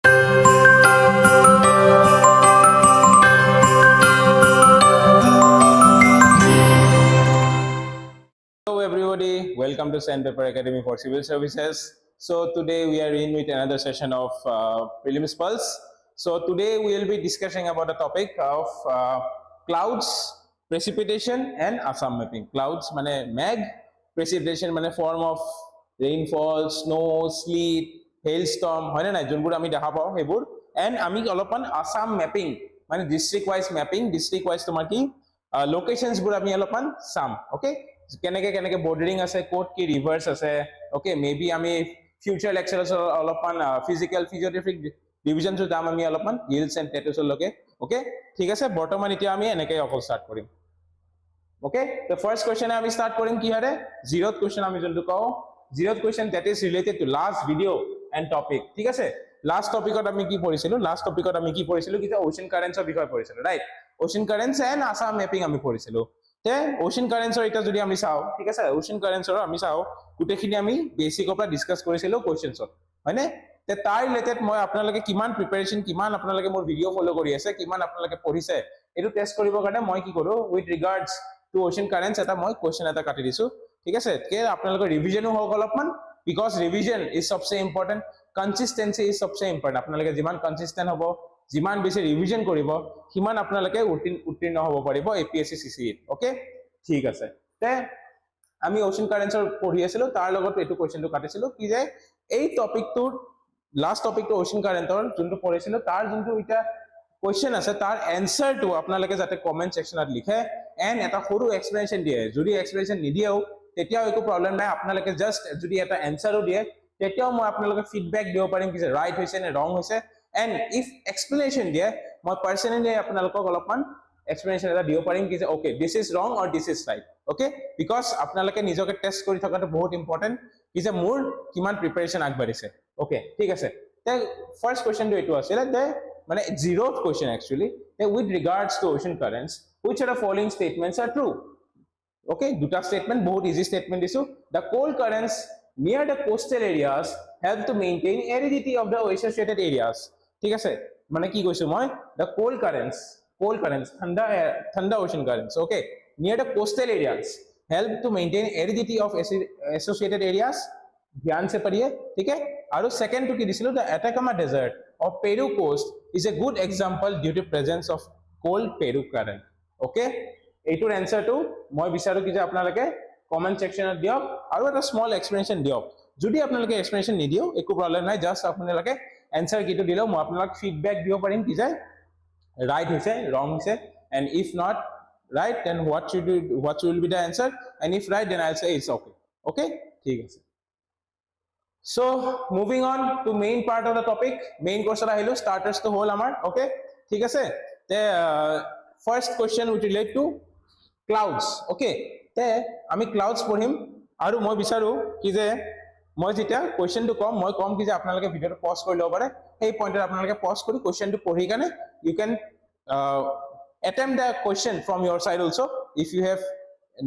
Hello everybody, welcome to Sandpaper-Academy for Civil Services. So today we are in with another session of Prelims Pulse. So today we will be discussing about the topic of clouds, precipitation and Assam mapping. Clouds mane mag, precipitation mane form of rainfall, snow, sleet, hailstorm, hoy na nai jonbur ami dekha pao hebur, and ami olopan Assam mapping mane district wise mapping, district wise tomar ki locations bur ami olopan sam, okay? কেনেকে bordering আছে code কি ৰিভাৰ্স আছে okay maybe আমি future লেকচাৰছ অলপমান physical physiotherapy divisions দাম আমি অলপমান hills and টেটুছ লকে ওকে ঠিক আছে বৰ্তমান এতিয়া আমি এনেকৈ অকল ষ্টাৰ্ট কৰিম ওকে দ ফাৰ্স্ট কোৱেশ্চন আমি ষ্টাৰ্ট কৰিম কি হাৰে জিৰোথ কোৱেশ্চন আমি যোনটো কওঁ zeroth question that is related to last video and topic ঠিক আছে লাষ্ট টপিকত আমি কি পঢ়িছিলো কি ওশেন কাৰেন্টছৰ বিষয়ে পঢ়িছিলো right ocean currents and Assam mapping আমি পঢ়িছিলো তে ওশেন কাৰেন্টছৰ এটা যদি আমি চাও ঠিক আছে ওশেন কাৰেন্টছৰ আমি চাও গুটেখিনি আমি বেসিকৰ পৰা ডিসকাস কৰিছিলো কোৱেশ্চনছত হয়নে তে তাৰ ৰিলেটেড মই আপোনালোকে কিমান প্ৰিপাৰেচন কিমান আপোনালোকে মোৰ ভিডিও ফলো কৰি আছে কিমান আপোনালোকে পঢ়িছে এটো টেস্ট কৰিবৰ কাৰণে মই কি কৰো উইথ ৰিগাৰ্ডছ টু ওশেন কাৰেন্টছ এটা মই কোৱেশ্চন এটা কাটি দিছো ঠিক আছে কে আপোনালোকৰ ৰিভিজনো হওক অলপমান বিকজ ৰিভিজন ইজ সবচে ইম্পৰ্টেন্ট কনসিস্টেন্সি ইজ সবচে ইম্পৰ্টেন্ট আপোনালোকে যিমান কনসিস্টেন্ট হ'ব যিমান বেছি ৰিভিজন কৰিব কিমান আপোনালোকে উত্তীৰ্ণ হ'ব পাৰিব এপিএসসি সিসিএ ওকে ঠিক আছে তে আমি ওশেন কাৰেন্টছৰ পঢ়ি আছিলো তাৰ লগত এটো কোৱেশ্চনটো কাটিছিলো কি যে এই টপিকটো লাষ্ট টপিকটো ওশেন কাৰেন্টৰ যোনটো পঢ়িছিলো তাৰ যোনটো এটা কোৱেশ্চন আছে তাৰ এনসাৰটো আপোনালোকে যাতে কমেন্ট সেকশনত লিখে এন্ড এটা সৰু এক্সপ্লেনেশন দিয়ে যদি এক্সপ্লেনেশন নিদিয়েও তেতিয়াও একো প্ৰবলেম নাই আপোনালোকে জাস্ট যদি এটা এনসাৰও দিয়ে তেতিয়াও মই আপোনালোকে ফিডব্যাক দিব পাৰিম কি যে ৰাইট হৈছে নে ৰং হৈছে and if explanation দিয়ে মই personally আপোনালোকক অলপমান explanation এটা দিব পাৰিম কি যে okay this is wrong or this is right okay because আপোনালোকে নিজকে টেস্ট কৰি থকাটো বহুত ইম্পৰ্টেন্ট কি যে মোৰ কিমান প্ৰিপাৰেচন আগবাঢ়িছে okay ঠিক আছে তে ফাৰ্স্ট কোৱেশ্চনটো এটো আছিল যে মানে জিৰোথ question actually with regards to ocean currents which of the following statements are true okay দুটা স্টেটমেন্ট বহুত ইজি স্টেটমেন্ট দিছো the cold currents near the coastal areas help to maintain aridity of the associated areas ঠিক আছে মানে কি কৈছো মই the cold currents thanda ocean currents okay near the coastal areas help to maintain aridity of associated areas ध्यान से पढ़िए ठीक है और सेकंड टू की दिसिलो the Atacama desert of Peru coast is a good example due to presence of cold Peru current okay এইটোৰ এনসাৰটো মই বিচাৰো কি যে আপোনালোকে কমেন্ট সেকশনত দিয়ক আৰু এটা স্মল এক্সপ্লেনেশন দিয়ক যদি আপোনালোকে এক্সপ্লেনেশন নিদিও একো প্ৰবলেম নাই জাস্ট আপোনালোকে answer কিটো দিলেও মই আপোনাক ফিডব্যাক দিব পাৰিম কি যে right হৈছে wrong হৈছে and if not right then what will be the answer and if right then I'll say it's okay ঠিক আছে so moving on to main part of the topic main course ra hilo starters to whole amar okay ঠিক আছে তে first question which relate to clouds okay তে আমি clouds পঢ়িম আৰু মই বিচাৰো কি যে মই যেতিয়া কোৱেশ্চনটো কম মই কম কি যে আপোনালোকে ভিডিওটো পজ কৰি লব পাৰে এই পইণ্টত আপোনালোকে পজ কৰি কোৱেশ্চনটো পঢ়ি কানে you can attempt the question from your side also if you have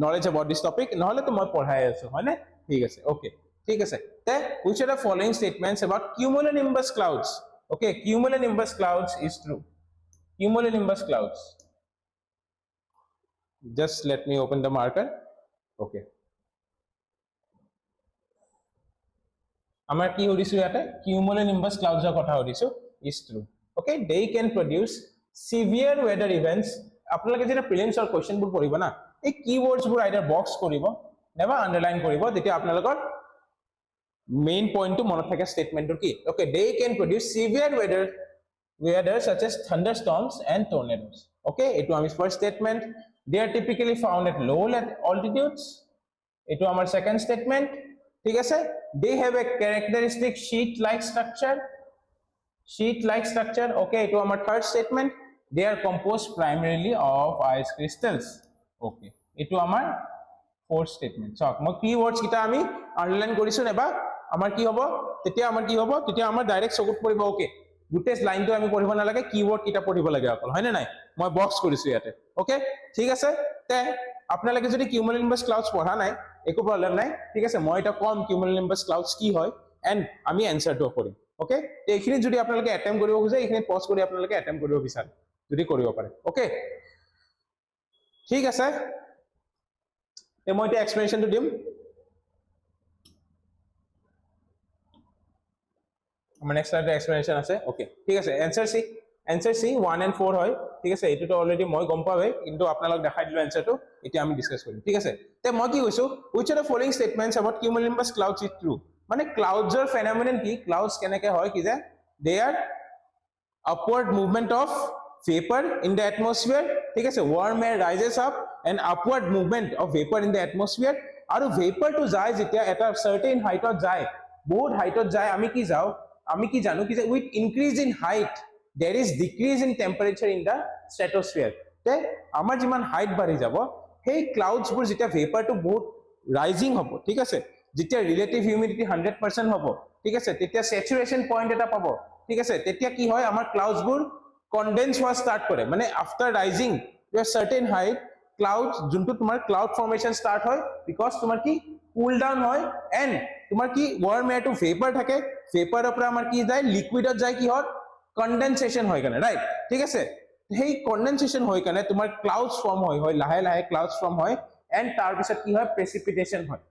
knowledge about this topic নহলে তো মই পঢ়াই আছো হয়নে ঠিক আছে okay ঠিক আছে তে which are the following statements about cumulonimbus clouds okay cumulonimbus clouds is true cumulonimbus clouds just let me open the marker okay আমাৰ কি হৰিছো ইয়াতে cumulonimbus clouds ৰ কথা হৰিছো is true okay they can produce severe weather events আপোনালোকে যেটা prelims ৰ question বোৰ পঢ়িব না এই কিৱৰ্ডছ বোৰ আইদাৰ বক্স কৰিব নেবা আন্ডাৰলাইন কৰিব তেতিয়া আপোনালোকৰ মেইন পইণ্টটো মনত থাকে ষ্টেটমেন্টৰ কি okay they can produce severe weather such as thunderstorms and tornadoes okay এটো আমি first statement they are typically found at low altitudes এটো আমাৰ সেকেন্ড স্টেটমেন্ট ঠিক আছে they have a characteristic sheet like structure okay eto amar third statement they are composed primarily of ice crystals okay eto amar fourth statement so moi keywords kita ami underline korisu neba amar ki hobo tetia amar direct sokut poribo okay gute line to ami poribo na lage keyword kita poribo lage akol hoy na nai moi box korisu yate okay ঠিক আছে তে আপোনালোকে যদি cumulonimbus clouds পঢ়া নাই একো problem নাই ঠিক আছে মই এটা কম cumulonimbus clouds কি হয় এন্ড আমি আনসাৰটো কৰিম ওকে এইখিনি যদি আপোনালোকে অ্যাটেম্প কৰিব খোজে এইখিনি পজ কৰি আপোনালোকে অ্যাটেম্প কৰিব বিচাৰে যদি কৰিব পাৰে ওকে ঠিক আছে মই এটা এক্সপ্লেনেশনটো দিম আমাৰ নেক্সট স্লাইডৰ এক্সপ্লেনেশন আছে ওকে ঠিক আছে answer C 1 and 4 হয় ঠিক আছে এটো তো অলৰেডি মই গম পাৱে কিন্তু আপোনালোক দেখাই দিলো answerটো এতিয়া আমি ডিসকাস কৰিম ঠিক আছে তে মই কি কৈছো which are the following statements about cumulonimbus clouds is true মানে clouds er phenomenon কি clouds কেনেকে হয় কি যে they are upward movement of vapor in the atmosphere ঠিক আছে warm air rises up and upward movement of vapor in the atmosphere আৰু vapor to যায় যেতিয়া এটা certain height ত যায় বহুত height ত যায় আমি কি যাও আমি কি জানো কি যে with increase in height there is decrease in temperature in the stratosphere তে আমাৰ যিমান হাইট বাঢ়ি যাব সেই ক্লাউডছ বোৰ যেতিয়া ভেপাৰ টু বহুত রাইজিং হ'ব ঠিক আছে যেতিয়া রিলেটিভ হিউমিডিটি 100% হ'ব ঠিক আছে তেতিয়া স্যাচুরেশন পয়েন্ট এটা পাব ঠিক আছে তেতিয়া কি হয় আমাৰ ক্লাউডছ বোৰ কনডেন্স হোৱা স্টাৰ্ট কৰে মানে after rising to a সাৰ্টেন height clouds যোনটো তোমাৰ ক্লাউড ফৰ্মেশন স্টাৰ্ট হয় বিকজ তোমাৰ কি কুল ডাউন হয় এন্ড তোমাৰ কি ওয়াৰ্ম এয়াৰ টু ভেপাৰ থাকে ভেপাৰৰ পৰা আমাৰ কি যায় লিকুইডত যায় কি হয় কনডেনসেশন হয় কেনে ৰাইট ঠিক আছে সেই কনডেনসেশন হয় কেনে তোমাৰ ক্লাউডস ফৰ্ম হয় লাহে লাহে ক্লাউডস ফৰ্ম হয় এন্ড তাৰ পিছত কি হয় প্ৰেসিপিটেশন হয়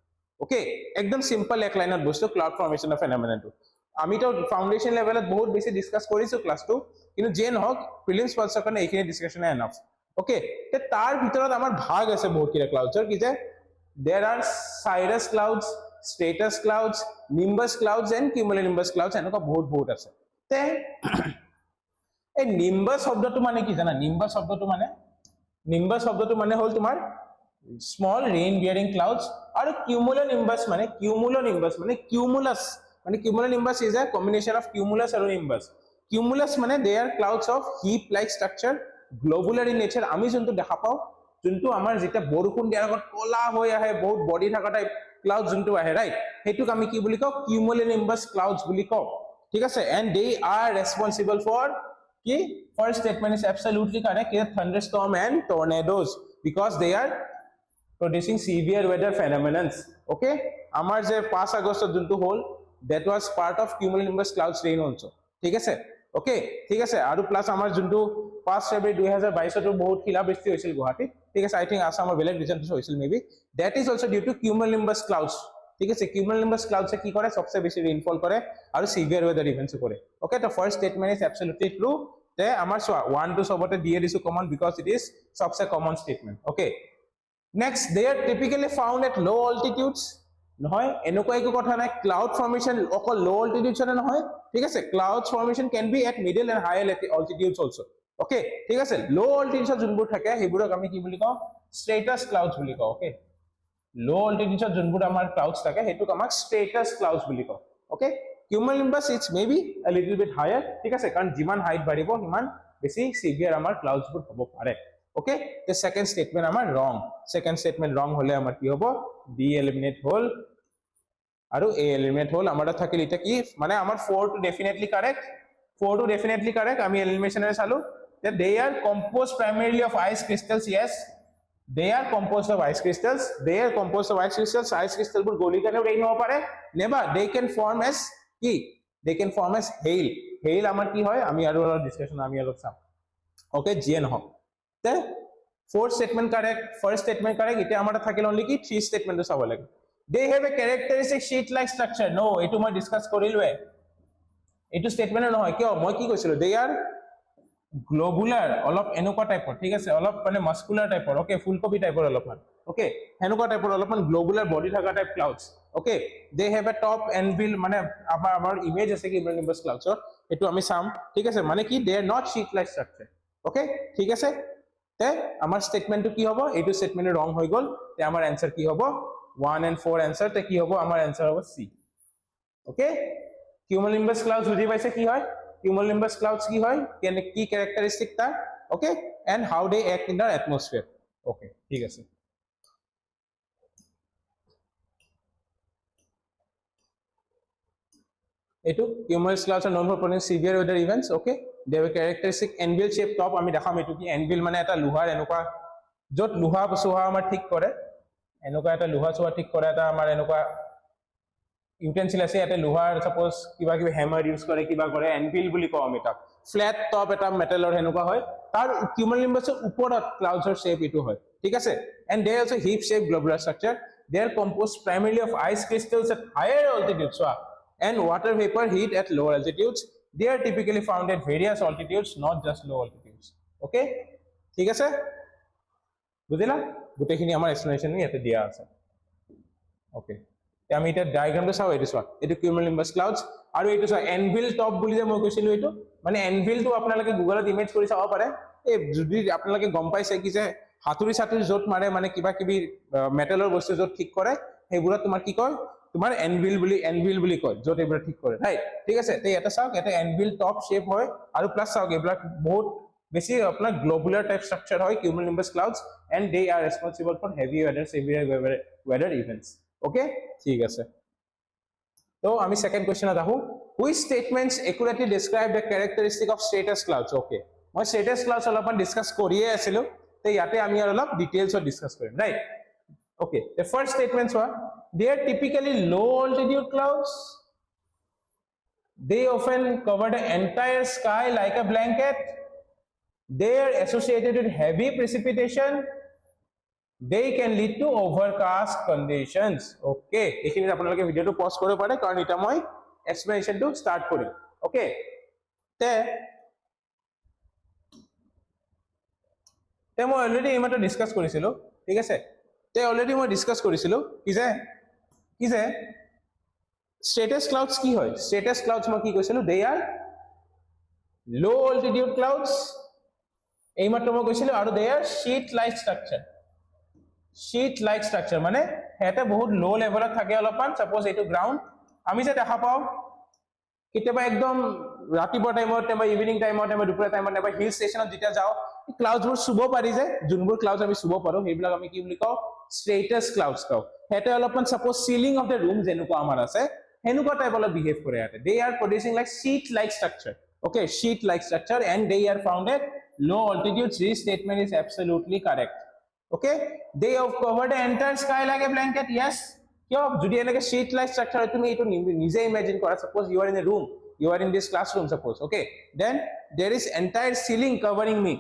ওকে একদম সিম্পল এক লাইনত বস্তু ক্লাউড ফৰ্মেশন অফ ফেনোমেননটো আমি তো ফাউন্ডেশন লেভেলত বহুত বেছি ডিসকাস কৰিছো ক্লাসটো কিন্তু যে নহক প্ৰিলিমস পালছৰ কাৰণে এইখিনি ডিসকাশন এনাফ ওকে তে তাৰ ভিতৰত আমাৰ ভাগ আছে বহুত কিটা ক্লাউডছৰ কি যে there are cirrus clouds stratus clouds nimbus clouds and cumulonimbus clouds এনেকুৱা বহুত আছে তে এই নিম্বাস শব্দটো মানে কি জানা নিম্বাস শব্দটো মানে হল তোমাৰ স্মল ৰেইন বিয়াৰিং ক্লাউডস আৰু কিউমুলোনিম্বাস মানে cumulonimbus is a combination of cumulus আৰু নিম্বাস কিউমুলাস মানে they are clouds of heap like structure globular in nature আমি যোনটো দেখা পাও যোনটো আমাৰ যেটা বৰষুণ দিয়াৰ আগত কলা হৈ আহে বহুত বডি থকা টাইপ ক্লাউড যোনটো আহে ৰাইট হেতুক আমি কি বুলি কও কিউমুলোনিম্বাস ক্লাউডস বুলি কও ঠিক আছে and they are responsible for ki first statement is absolutely correct here thunderstorm and tornadoes because they are producing severe weather phenomena okay amar je 5 august juntu hol that was part of cumulonimbus clouds rain also ঠিক আছে okay ঠিক আছে আৰু plus আমাৰ juntu 5 ফেব্ৰুৱাৰী 2022 ত বহুত খিলা বৃষ্টি হৈছিল গুৱাহাটী ঠিক আছে I think আসামৰ বেলেগ ৰিজন হৈছিল maybe that is also due to cumulonimbus clouds ঠিক আছে cumulonimbus clouds কি করে সবচেয়ে বেশি রেইনফল করে আর সিভিয়ার ওয়েদার ইভেন্টস করে ওকে তো first statement is absolutely true তে আমার 1 2 সবতে দিয়ে দিছো কমন বিকজ ইট ইজ সবচেয়ে common statement okay next they are typically found at low altitudes নহয় এনেকুৱা একো কথা নাই ক্লাউড ফর্মেশন অকল লো অল্টিটিউডছনে নহয় ঠিক আছে clouds formation can be at middle and high altitudes also okay ঠিক আছে লো অল্টিটিউডস যোনবোৰ থাকে হেবোৰক আমি কি বুলি কও স্ট্ৰেটাস ক্লাউডস বুলি কও ওকে low altitude যোনবোৰ আমাৰ ক্লাউডস থাকে হেতুক আমাক স্ট্ৰেটাস ক্লাউডস বুলি কও okay cumulonimbus it's maybe a little bit higher ঠিক আছে কাৰণ যিমান হাইট বাঢ়িব সিমান বেছি সিভিয়াৰ আমাৰ ক্লাউডস বোৰ হ'ব পাৰে ওকে the second statement আমাৰ wrong হলে আমাৰ কি হ'ব b eliminate হল আৰু a eliminate হল আমাৰ থাকিল এটা কি মানে আমাৰ 4 to definitely correct আমি eliminationৰে চালো that they are composed primarily of ice crystals yes they are composed of ice crystals ice crystal bur goli kane rain hobo pare neba they can form as hail amar ki hoy ami aru discussion ami alok sam okay gn ho te fourth statement correct first statement correct ite amar thakil only ki three statement to sabo lage they have a characteristic sheet like structure no etu moi discuss korilwe etu statement no hoy kyo moi ki koisilo they are globular অলপ এনেকুৱা টাইপৰ ঠিক আছে অলপ মানে muscular টাইপৰ okay ফুলকপি টাইপৰ অলপমান ওকে হেনেকুৱা টাইপৰ অলপমান গ্লোবুলাৰ বডি থকা type clouds okay they have a top anvil মানে আমাৰ ইমেজ আছে কি cumulonimbus clouds এটো আমি চাম ঠিক আছে মানে কি they are not sheet like structure okay ঠিক আছে তে আমাৰ স্টেটমেন্টটো কি হ'ব এইটো স্টেটমেন্ট ৰং হৈ গল তে আমাৰ आंसर কি হ'ব 1 and 4 आंसर তে কি হ'ব আমাৰ आंसर হ'ব C ওকে cumulonimbus clouds বুজি পাইছে কি হয় cumulonimbus clouds ki hoy ki characteristic ta okay and how they act in the atmosphere okay thik ase etu cumulus clouds are known for producing severe weather events okay they have a characteristic anvil shape top ami dekham etu ki anvil mane eta luhar enuka jot luha soha amar thik kore enuka eta luha soha thik kore eta amar enuka utensil আছে ইয়াতে লোহাৰ suppose কিবা কিবা হ্যামাৰ use কৰে কিবা কৰে anvil বুলি কওঁ আমি তাক ফ্ল্যাট টপ এটা মেটালৰ হেনুকা হয় তাৰ কিউমুলানিম্বাছৰ ওপৰত ক্লাউডছৰ শেপ এটো হয় ঠিক আছে and there also heap shape globular structure they are composed primarily of ice crystals at higher altitudes and water vapor heat at lower altitudes they are typically found at various altitudes not just low altitudes okay ঠিক আছে বুজিলা গুটেখিনি আমাৰ explanation ইয়াতে দিয়া আছে okay আমি এটা ডায়াগ্ৰামটো চাও এটো চাও এটো কিউমুলানিম্বাছ ক্লাউডছ আৰু এটো চাও এনভিল টপ বুলি যে মই কৈছিলো এটো মানে এনভিলটো আপোনালোকে গুগলত ইমেজ কৰি চাব পাৰে এই যদি আপোনালোকে গম পাইছে কি যে হাতুৰি সাতুৰি জট মাৰে মানে কিবা কিবি মেটালৰ বস্তু জট ঠিক কৰে হেবুৰা তোমাৰ কি কয় তোমাৰ এনভিল বুলি কয় জট এবাৰ ঠিক কৰে ৰাইট ঠিক আছে তে এটা চাওক এটা এনভিল টপ শেপ হয় আৰু প্লাস চাওক এবাৰ বহুত বেছি আপোনাৰ গ্লোবুলাৰ টাইপ স্ট্ৰাকচাৰ হয় cumulonimbus clouds and they are responsible for heavy weather severe weather events okay ঠিক আছে তো আমি সেকেন্ড কোশ্চেনত আহো which statements accurately describe the characteristic of stratus clouds okay মই স্ট্রেটাস ক্লাউডস অলপমান ডিসকাস কৰিয়ে আছিলো তে ইয়াতে আমি অলপ ডিটেইলছত ডিসকাস কৰিম right okay the first statements were they are typically low altitude clouds they often cover the entire sky like a blanket they are associated with heavy precipitation they can lead to overcast conditions okay এখিনি আপোনালোকে ভিডিওটো pause কৰিব পাৰে কাৰণ এটা মই এক্সপ্লেনেশনটো start কৰিম okay তে মই অলৰেডি ইমাটো ডিসকাস কৰিছিলো ঠিক আছে তে অলৰেডি মই ডিসকাস কৰিছিলো কি যে স্ট্ৰেটাস ক্লাউডস কি হয় স্ট্ৰেটাস ক্লাউডস মই কি কৈছিলো দে আৰ লো অল্টিটিউড ক্লাউডস এইমাত্ৰ মই কৈছিলো আৰু দে আৰ শীট লাইক স্ট্ৰাকচাৰ মানে হেতে বহুত লো লেভেলত থাকে অলপমান সাপোজ এটো গ্ৰাউন্ড আমি যে দেখা পাও কিতেবা একদম ৰাতিপুৱা টাইমত বা ইভিনিং টাইমত বা দুপৰীয়া টাইমত বা হিল ষ্টেচনত যেতিয়া যাও ক্লাউডছবোৰ সুব পাৰি যে জুনবোৰ ক্লাউডছ আমি সুব পাৰো হেবিলাক আমি কি বুলি কওঁ স্ট্ৰেটাস ক্লাউডছ কওঁ হেতে অলপমান suppose ceiling of the room যেনেকুৱা আমাৰ আছে হেনুকা টাইপ অলপ বিহেভ কৰে ইয়াতে they are producing like sheet like structure okay sheet like structure and they are found at low altitudes this statement is absolutely correct okay they have covered the entire sky like a blanket yes kyo jodi enake sheet like structure tumi etu nije imagine kora suppose you are in a room you are in this classroom suppose okay then there is entire ceiling covering me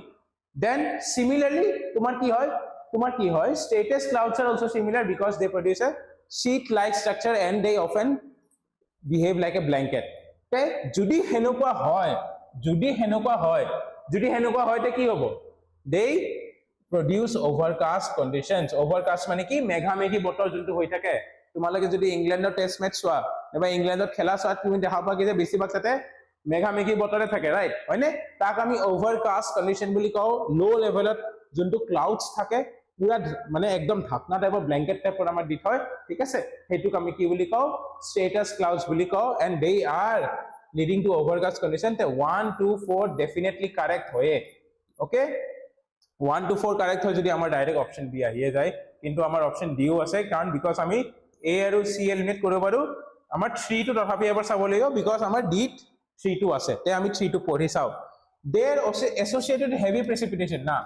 then similarly tumar ki hoy stratus clouds are also similar because they produce a sheet like structure and they often behave like a blanket যদি হেনুকা হয় তে কি হ'ব they produce overcast conditions overcast মানে কি মেঘামেঘি বতৰ যোনটো হৈ থাকে তোমালোকে যদি ইংল্যান্ডৰ টেস্ট ম্যাচ চোৱা বা ইংল্যান্ডত খেলা চোৱা তুমি দেখা পাবা কি যে বেছিভাগ তাতে মেঘামেঘি বতৰে থাকে ৰাইট হয়নে তাক আমি overcast condition বুলি কওঁ লো লেভেলত যোনটো ক্লাউডছ থাকে পুরা মানে একদম ঢাকনা টাইপৰ ব্ল্যাঙ্কেট টাইপৰ আমাৰ দি থয় ঠিক আছে হেতুক আমি কি বুলি কওঁ স্ট্রেটাস ক্লাউডস বুলি কওঁ and they are leading to overcast condition তে 1 2 4 definitely correct হয় okay 1 to 4 correct হয় যদি আমাৰ ডাইৰেক্ট অপশন বি আহিয়ে যায় কিন্তু আমাৰ অপশন ডিও আছে কাৰণ বিকজ আমি এ আৰু সি এলিমিনেট কৰিব পাৰো আমাৰ 3 টো তথাপি এবাৰ চাব লাগিব বিকজ আমাৰ ডি 3 টো আছে তে আমি 3 টো পঢ়ি চাও they are associated with heavy precipitation না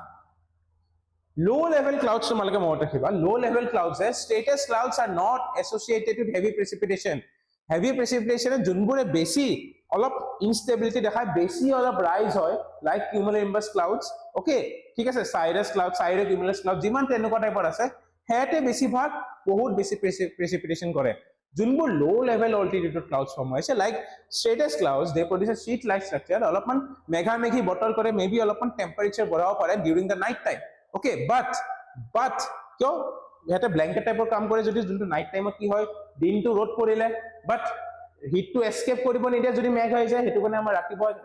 low level clouds to malaka mot rakhiba low level clouds hai stratus clouds are not associated with heavy precipitation junbure besi olop instability dekhai besi olop rise hoy like cumulonimbus clouds okay thik ase cirrus cloud cumulus cloud jiman tenoko type ase hete besi bhag bahut besi precipitation kore junbur low level altitude clouds form hoise like stratus clouds they produce a sheet like structure olopman megha meghi bottle kore maybe olopman temperature borao pare during the night time okay but kyo এটা blanket টাইপৰ কাম কৰে যদি যোনটো night টাইমত কি হয় দিনটো ৰ'দ পৰিলে বাট হিট টু এস্কেপ কৰিব নিদিয়ে যদি মেঘ হৈ যায় হেতু কাৰণে আমাৰ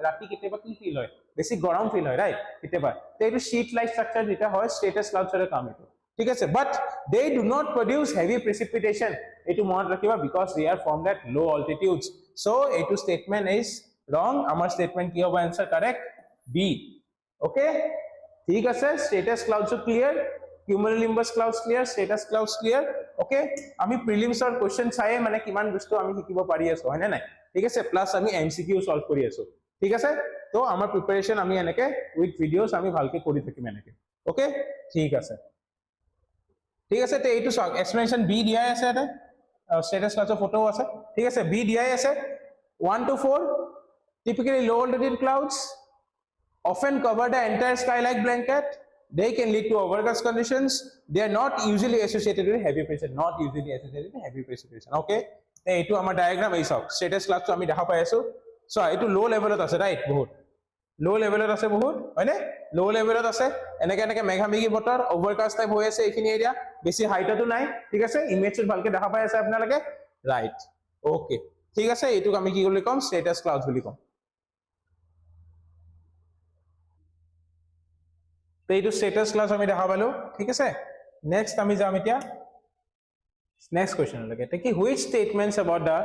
ৰাতি কেতিয়াবা কি ফিল হয় বেছি গৰম ফিল হয় ৰাইট কেতিয়াবা তে এইটো শীট লাইক স্ট্ৰাকচাৰ যেটা হয় স্ট্ৰেটাস ক্লাউডছৰ কাম এইটো ঠিক আছে but they do not produce heavy precipitation এইটো মনত ৰাখিবা because they are formed at low altitudes so এইটো স্টেটমেন্ট ইজ ৰং আমাৰ স্টেটমেন্ট কি হ'ব आंसर करेक्ट বি ওকে ঠিক আছে stratus clouds clear cumulonimbus clouds clear stratus clouds clear okay আমি prelims or question চাই মানে কিমান বস্তু আমি শিকিব পাৰি আছো হয় না নাই ঠিক আছে প্লাস আমি MCQ সলভ কৰি আছো ঠিক আছে তো আমাৰ প্ৰিপাৰেচন আমি এনেকে উইথ ভিডিওস আমি ভালকে কৰি থাকিম এনেকে okay ঠিক আছে তে এইটো সক এক্সপ্লেনেশন বি দিয়া আছে এটা status clouds photo আছে ঠিক আছে b দিয়াই আছে 1 to 4 typically low altitude clouds often cover the entire sky like blanket. They can lead to overcast conditions. They are not usually associated with heavy precipitation. Okay, এইটো আমাৰ diagram এই চাওক status clouds আমি দেখা পাই আছো so এইটো low levelত আছে right বহুত low levelত আছে বহুত হয়নে low levelত আছে এনেকে মেঘামেঘি বতৰ overcast টাইপ হৈ আছে এইখিনি এৰিয়া বেছি হাইটতো নাই ঠিক আছে ইমেজটো ভালকে দেখা পাই আছে আপোনালোকে right okay ঠিক আছে এইটোক আমি কি বুলি কম status clouds বুলি কম এইটো status clouds আমি দেখা পালো ঠিক আছে next আমি যাম এতিয়া next question লগে তে কি which statements about the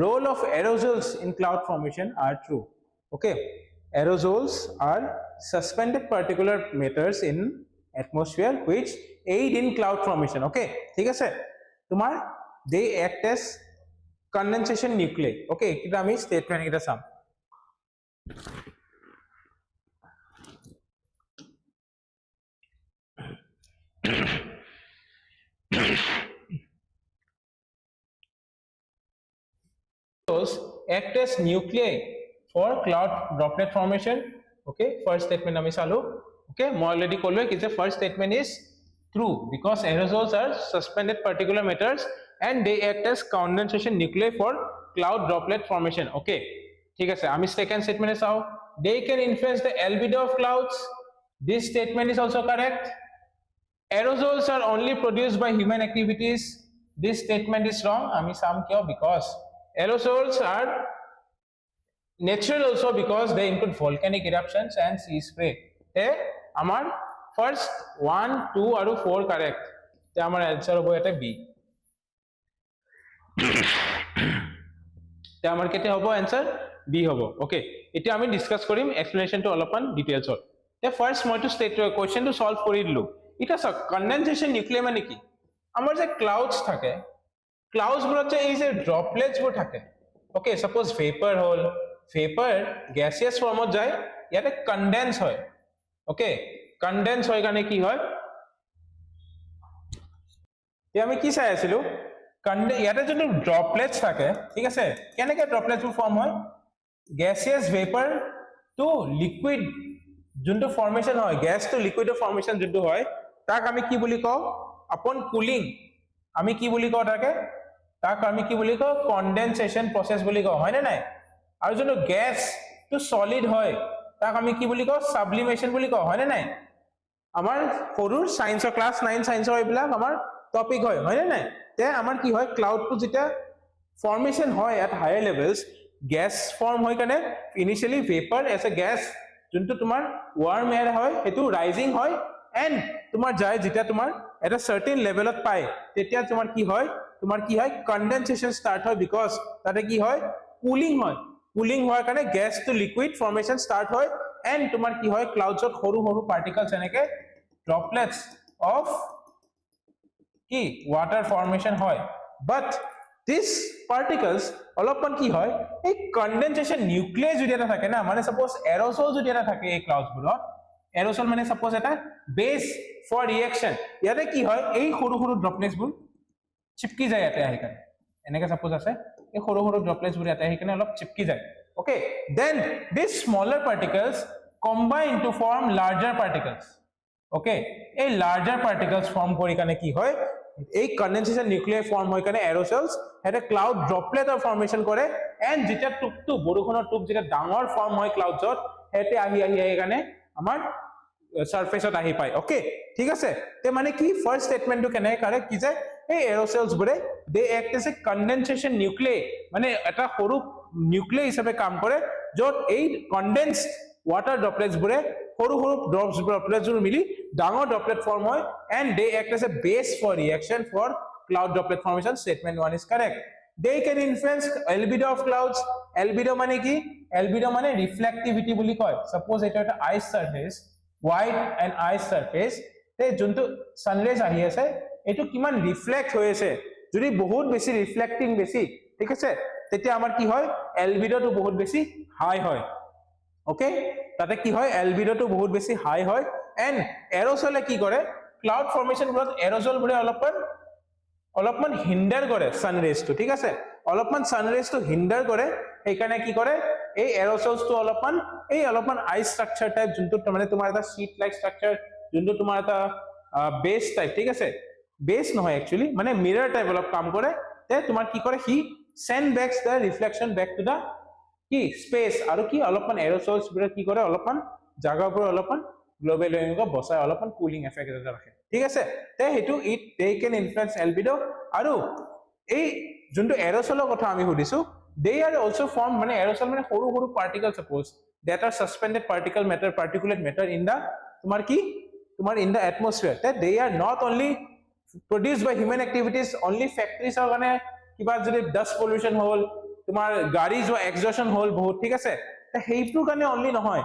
role of aerosols in cloud formation are true okay aerosols are suspended particulate matters in atmosphere which aid in cloud formation okay ঠিক আছে তোমার they act as condensation nuclei okay এটা আমি statement এটা চাম act as nuclei for cloud droplet formation okay first statement ami salu okay I already kollo ki the first statement is true because aerosols are suspended particulate matters and they act as condensation nuclei for cloud droplet formation okay ঠিক আছে আমি second statement e sao they can influence the albedo of clouds this statement is also correct aerosols are only produced by human activities this statement is wrong ami sam kyo because aerosols are natural also because they include volcanic eruptions and sea spray te amar first 1 2 aru 4 correct te amar answer hobo eta b te amar kete hobo answer b hobo okay eta ami discuss korim explanation to olopan details hot te first moi to state question to solve kori dilu eta sa condensation nuclei mane ki amar je clouds thake clouds bro je ei je droplets bro thake okay suppose vapor hol vapor gaseous form ot jay yate condense hoy okay condense hoy kane ki hoy te ami ki sai asilu yate jono droplets thake thik ase kene ke droplets form hoy gaseous vapor to liquid junto formation hoy gas to liquid formation junto hoy tak ami ki boli ko upon cooling ami ki boli ko take tak ami ki boli ko condensation process boli ko hoy na nai aru jono gas to solid hoy tak ami ki boli ko sublimation boli ko hoy na nai amar horur science class 9 science hoy bila amar topic hoy na nai te amar ki hoy cloud to jeta formation hoy at higher levels gas form hoy kane initially vapor as a gas junto tumar warm air hoy etu rising hoy and tumar jay jeta tumar at a certain level of pai tetia tumar ki hoy condensation start hoy because tate ki hoy cooling hoy kane gas to liquid formation start hoy and tumar ki hoy clouds ot horu particles eneke droplets of ki water formation hoy but this particles olopan ki hoy ei condensation nuclei jodi eta thake na mane suppose aerosol jodi eta thake ei clouds buro aerosol mane suppose eta base for reaction yate ki hoy ei horu droplets bur chipki jay ate ahi kane eneke suppose ase ei horu droplets bur ate ahi kane olop chipki jay okay then these smaller particles combine to form larger particles okay ei larger particles form kori kane ki hoy এই condensation nuclei form hoy kane aerosols eta cloud droplet or formation kore and jeta tuktu borukhonor tuk jeta dangor form hoy clouds ot hete ahi kane amar surface ot ahi pai okay ঠিক আছে তে মানে কি first statement two কেনে করে কি যে এই aerosols বরে they act as a condensation nuclei মানে এটা সরু নিউক্লিয়াই হিসাবে কাম করে যত এই condensed water droplets bore horu droplets mili dangor droplet form hoy and they act as a base for reaction for cloud droplet formation statement 1 is correct they can influence albedo of clouds albedo mane ki albedo mane reflectivity boli koy suppose eta eta ice surface white and ice surface te juntu sunrays ahi ase etu kiman reflect hoy ase jodi bahut beshi reflecting beshi thik ase tetia amar ki hoy albedo to bahut beshi high hoy okay tate ki hoy albedo to bahut beshi high hoy and aerosol ki kore cloud formation growth aerosol bole olopan অলপমান হিন্ডাৰ কৰে সানৰেজটো ঠিক আছে অলপমান সানৰেজটো হিন্ডাৰ কৰে সেইকাৰণে কি কৰে এই এৰ'ছলছটো অলপমান আইস স্ট্ৰাকচাৰ টাইপ যোনটো মানে তোমাৰ এটা শীট লাইক স্ট্ৰাকচাৰ যোনটো তোমাৰ এটা বেস টাইপ ঠিক আছে বেস নহয় একচুয়ালি মানে মিৰৰ টাইপ অলপ কাম কৰে তে তোমাৰ কি কৰে he send backs the reflection back to the কি স্পেস আৰু কি অলপমান এৰ'ছলছ বিৰ কি কৰে অলপমান জাগাৰ পৰা অলপমান গ্লোবাল ওয়াৰ্মিং বসায় অলপমান কুলিং এফেক্ট এটা ৰাখে ঠিক আছে তে হেতু ইট দে ক্যান ইনফ্লুয়েন্স এলবিডো আৰু এই যোনটো এৰ'ছলৰ কথা আমি হুদিছো they are also formed মানে aerosol মানে সৰু সৰু particle suppose that are suspended particulate matter in the তোমার in the atmosphere that they are not only produced by human activities only factories or মানে কিবা যদি dust pollution হল তোমার গাড়ী jo exhaustion হল বহুত ঠিক আছে তে হেইটো কাৰণে only নহয়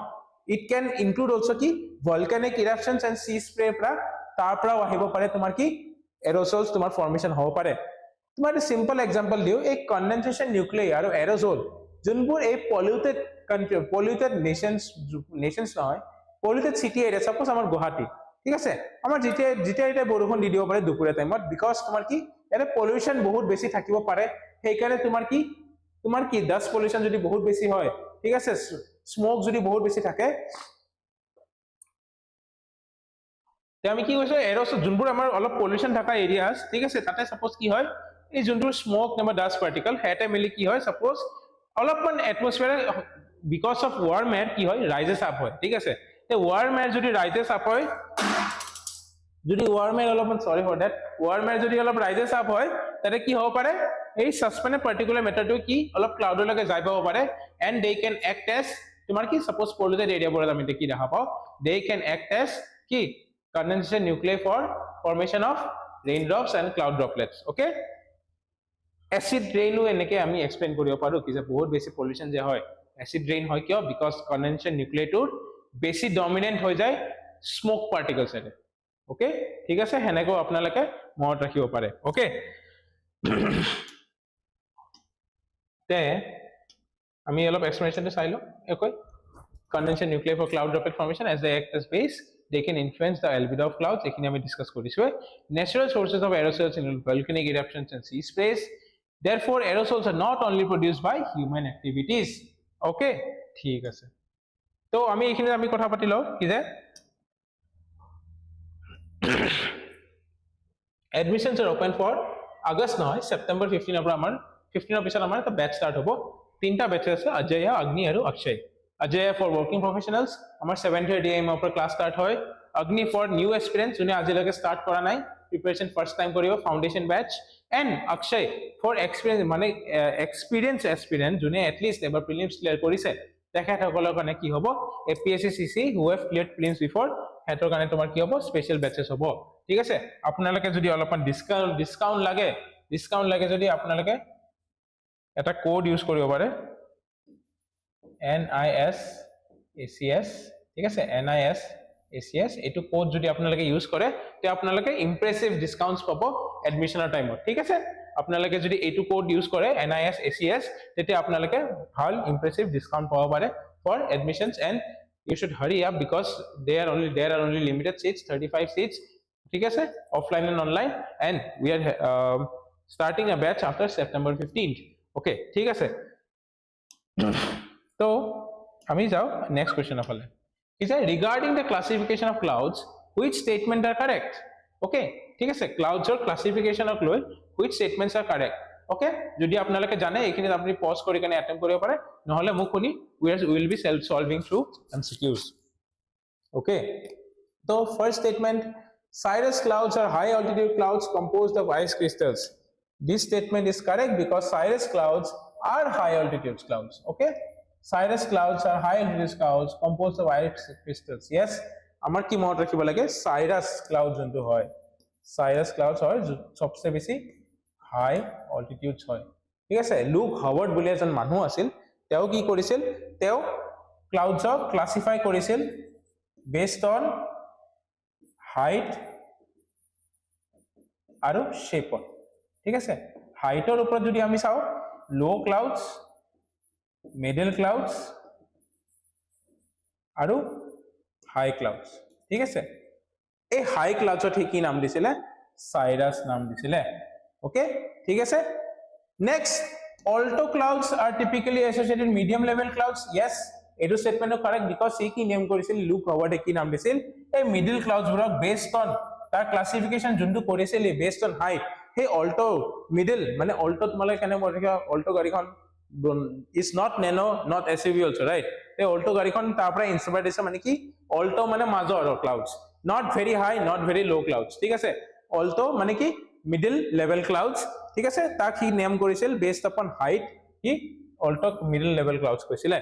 it can include also কি volcanic eruptions and sea spray পৰা তাৰ পৰা আহিব পাৰে তোমাৰ কি aerosols তোমাৰ formation হ'ব পাৰে তোমাৰ সিম্পল एग्जांपल দিও এই কনডেনসেশন নিউক্লিয়াই আৰু এৰ'ছল যোনবোৰ এই পলিউটেড নেশনস নহয় পলিউটেড সিটি এৰিয়া সাপোজ আমাৰ গুৱাহাটী ঠিক আছে আমাৰ যেতিয়া এটা বৰষুণ দি দিব পাৰে দুপুৰীয়া টাইমত বিকজ তোমাৰ কি এনে পলিউশন বহুত বেছি থাকিব পাৰে সেইকাৰণে তোমাৰ কি ডাস্ট পলিউশন যদি বহুত বেছি হয় ঠিক আছে স্মোক যদি বহুত বেছি থাকে তে আমি কি কৈছো এৰ'ছল যোনবোৰ আমাৰ অলপ পলিউশন থকা এৰিয়াস ঠিক আছে তাতে সাপোজ কি হয় এই যোনটো স্মোক নামৰ ডাস্ট পাৰ্টিকল হেতে মিলি কি হয় সাপোজ অলপমান atmosphere because of warm air কি হয় রাইজেস আপ হয় ঠিক আছে তে ওয়ার্ম এয়ার যদি রাইজেস আপ হয় যদি ওয়ার্ম এয়ার অলপমান sorry for that warm air যদি অলপ রাইজেস আপ হয় তাতে কি হ'ব পাৰে এই সাসপেন্ডেড পাৰ্টিকুলাৰ ম্যাটাৰটো কি অলপ ক্লাউডলৈকে যাই পাব পাৰে and they can act as তোমাৰ কি সাপোজ পলিউটেড এৰিয়া বোৰত আমি কি দেখা পাও দে ক্যান অ্যাক্ট এজ কি condensation nuclei for formation of raindrops and cloud droplets okay acid rain এনেকে আমি এক্সপ্লেইন কৰিব পাৰো কি যে বহুত বেছি পলিউশন যে হয় acid rain হয় কিয় বিকজ condensation nuclei টোৰ বেছি ডমিনেন্ট হৈ যায় স্মোক পাৰ্টিকলছ এৰে ওকে ঠিক আছে হেনেকো আপোনালোকে মনত ৰাখিব পাৰে ওকে তে আমি অলপ এক্সপ্লেনেশনটো চাই লও okay condensation nuclei for cloud droplet formation as they act as base they can influence the albedo of clouds ekhini ami discuss korisu natural sources of aerosols include volcanic eruptions and sea sprays therefore aerosols are not only produced by human activities okay ঠিক আছে তো আমি এখানে আমি কথা পাতি লও কি যে admissions are open for August নহয় September 15 পৰা আমাৰ 15 পিছত আমাৰ এটা ব্যাচ স্টাৰ্ট হ'ব তিনটা ব্যাচ আছে অজয় অগ্নি আৰু অক্ষয় অজয় for working professionals আমাৰ 7:30 am পৰা ক্লাস স্টাৰ্ট হয় অগ্নি for new aspirants যোনে আজিলৈকে স্টাৰ্ট কৰা নাই প্ৰিপাৰেচন ফাৰ্স্ট টাইম কৰিব foundation batch and Akshay for experience মানে এক্সপেৰিয়েন্স এস্পিৰেন্ট যোনে at least এবাৰ প্ৰিলিমছ ক্লিয়াৰ কৰিছে তেখেতসকলৰ কাৰণে কি হ'ব APSC CC who have cleared prelims before হেতৰ কাৰণে তোমাৰ কি হ'ব স্পেশাল ব্যাচেস হ'ব ঠিক আছে আপোনালোকে যদি অলপমান ডিসকাউন্ট লাগে যদি আপোনালোকে এটা কোড ইউজ কৰিব পাৰে NISACS ঠিক আছে NISACS এটো কোড যদি আপোনালোকে ইউজ কৰে তে আপোনালোকে ইমপ্ৰেসিভ ডিসকাউন্টস পাব এডমিশনৰ টাইমত ঠিক আছে আপোনালোকে যদি এটো কোড ইউজ কৰে NISACS তেতে আপোনালোকে ভাল ইমপ্ৰেসিভ ডিসকাউন্ট পাব পাৰে for admissions and you should hurry up because there are only limited seats 35 seats ঠিক আছে offline and online and we are starting a batch after September 15th okay ঠিক আছে তো আমি যাও next question afale is regarding the classification of clouds which statements are correct okay ঠিক আছে clouds or classification of cloud which statements are correct okay যদি আপোনালোকে জানে এইখিনি আপুনি পজ কৰি কেনে অ্যাটেম্প কৰিব পাৰে নহলে মোক শুনি we will be self solving through MCQs okay so first statement cirrus clouds are high altitude clouds composed of ice crystals this statement is correct because cirrus clouds are high altitude clouds okay cirrus clouds are high altitude clouds composed of ice crystals yes আমার কি মনত ৰাখিব লাগে cirrus clouds যোনটো হয় cirrus clouds হয় সবচেয়ে বেছি হাই অল্টিটিউডস হয় ঠিক আছে লুক হাওয়ার্ড বুলি এজন মানুহ আছিল তেও কি কৰিছিল তেও ক্লাউডছক ক্লাসিফাই কৰিছিল বেসড অন হাইট আৰু শেপ ঠিক আছে হাইটৰ ওপৰত যদি আমি চাও লো ক্লাউডস মিডল ক্লাউডস আৰু হাই ক্লাউডস ঠিক আছে এই হাই ক্লাউডছত কি নাম দিছিলে সাইরাস নাম দিছিলে okay ঠিক আছে next alto clouds are typically associated with medium level clouds yes edu statement correct because he ki name korisil Luke Howard ki naam disil a middle clouds borok based on tar classification juntu korisil based on height hey alto middle mane alto tumale kane morika alto gari khon is not nano not SUV also right hey alto gari khon tar pora inspired ase mane ki alto mane major clouds not very high not very low clouds ঠিক আছে alto mane ki middle level clouds ঠিক আছে তাক হি name কৰিছিল based upon height কি alto middle level clouds কৈছিল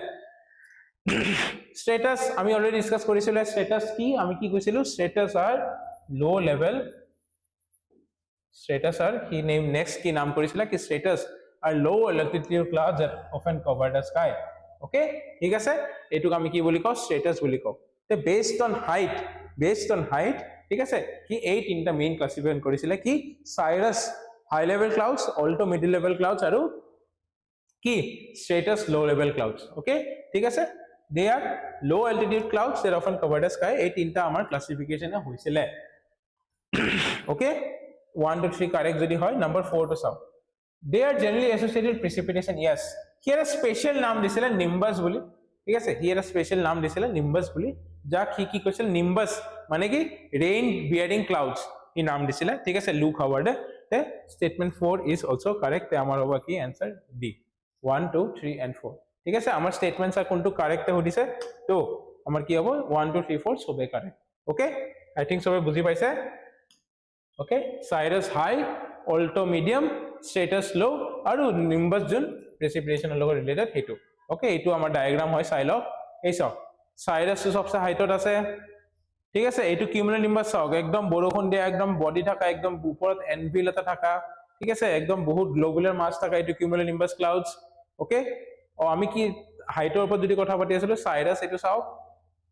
status আমি already discuss কৰিছিল status কি আমি কি কৈছিলো status are low level status are he name next কি নাম কৰিছিল কি status are low altitude clouds that often cover the sky okay ঠিক আছে এটুক আমি কি বুলি কও status বুলি কও তে based on height ঠিক আছে কি এই তিনটা মেইন ক্লাসিফিকেশন কৰিছিল কি cirrus high level clouds alto middle level clouds আৰু কি stratus low level clouds okay ঠিক আছে they are low altitude clouds that often cover the sky এই তিনটা আমাৰ ক্লাসিফিকেশন হৈছিল okay 1 to 3 correct যদি হয় number 4 to sum they are generally associated with precipitation yes here a special নাম দিছিল nimbus বুলি ঠিক আছে here a special নাম দিছিল nimbus বুলি যা কি কৈছিল nimbus মানে কি rain bearing clouds এই নাম দিছিল ঠিক আছে লুক হাওয়ার্ড তে statement 4 is also correct তে আমাৰ হ'ব কি answer D 1 2 3 and 4 ঠিক আছে আমাৰ statements are কোনটো correct তে হদিছে তো আমাৰ কি হ'ব 1 2 3 4 সবে correct okay I think সবে বুজি পাইছে okay cirrus high alto medium status low আৰু nimbus যোন precipitation লগত related হেতু okay এটো আমাৰ ডায়াগ্ৰাম হয় চাই লওক এই সব cirrus সবসে হাইটত আছে ঠিক আছে এটো কিউমুলোনিম্বাস চাওক একদম বৰষুণ দিয়া একদম বডি থাকা একদম ওপৰত এনভিল এটা থাকা ঠিক আছে একদম বহুত গ্লোবুলাৰ মাস থাকা এটো কিউমুলোনিম্বাস ক্লাউডস ওকে ও আমি কি হাইটৰ ওপৰত যদি কথা পাতি আছিলো সাইৰাস এটো চাওক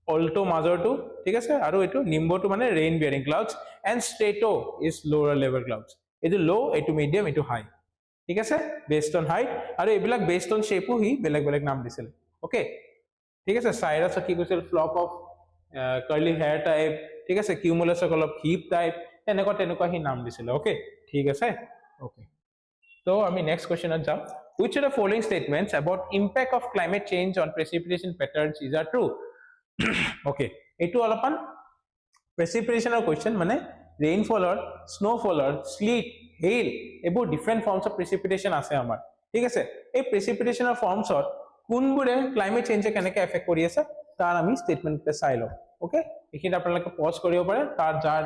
অলটো মাজৰটো ঠিক আছে আৰু এটো নিম্বটো মানে rain bearing clouds and স্ট্ৰেটো is লোৱাৰ লেভেল ক্লাউডস এটো লো এটো মিডিয়াম এটো হাই ঠিক আছে বেসড অন হাইট আৰু এবিলাক বেসড অন শেপো হি বেলেগ বেলেগ নাম দিছিল ওকে ঠিক আছে সাইরাস কি কৈছিল flock of curly hair type ঠিক আছে cumulus অলপ heap type তেনেকুৱা হি নাম দিছিল ওকে ঠিক আছে ওকে তো আমি নেক্সট কোশ্চেনত যাম which of the following statements about impact of climate change on precipitation patterns is are true okay এটো অলপমান precipitation or question মানে rainfall or snowfall or sleet hail এবোৰ different forms of precipitation আছে আমাৰ ঠিক আছে এই precipitation or forms or কোনবোৰে climate change কেনেকৈ effect কৰি আছে তাৰ আমি স্টেটমেন্ট তে চাই লও ওকে এখিনি আপোনালোকে পজ কৰিব পাৰে তাৰ যাৰ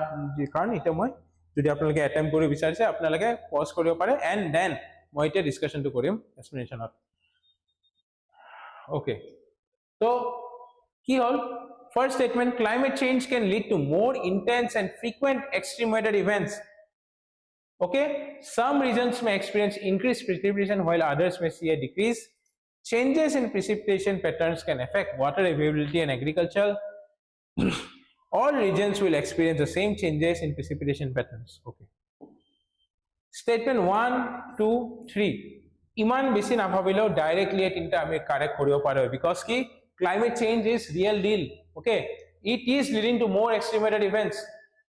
কাৰণ এটা মই যদি আপোনালোকে অ্যাটেম্প কৰি বিচাৰিছে আপোনালোকে পজ কৰিব পাৰে এন্ড দেন মই এটা ডিসকাশনটো কৰিম এক্সপ্লেনেশনত ওকে তো কি হল first statement climate change can lead to more intense and frequent extreme weather events okay some regions may experience increased precipitation while others may see a decrease changes in precipitation patterns can affect water availability and agriculture all regions will experience the same changes in precipitation patterns okay statement 1 2 3 iman besi na bhabilo directly tinta ami correct koribo paro because ki climate change is real deal okay it is leading to more extreme weather events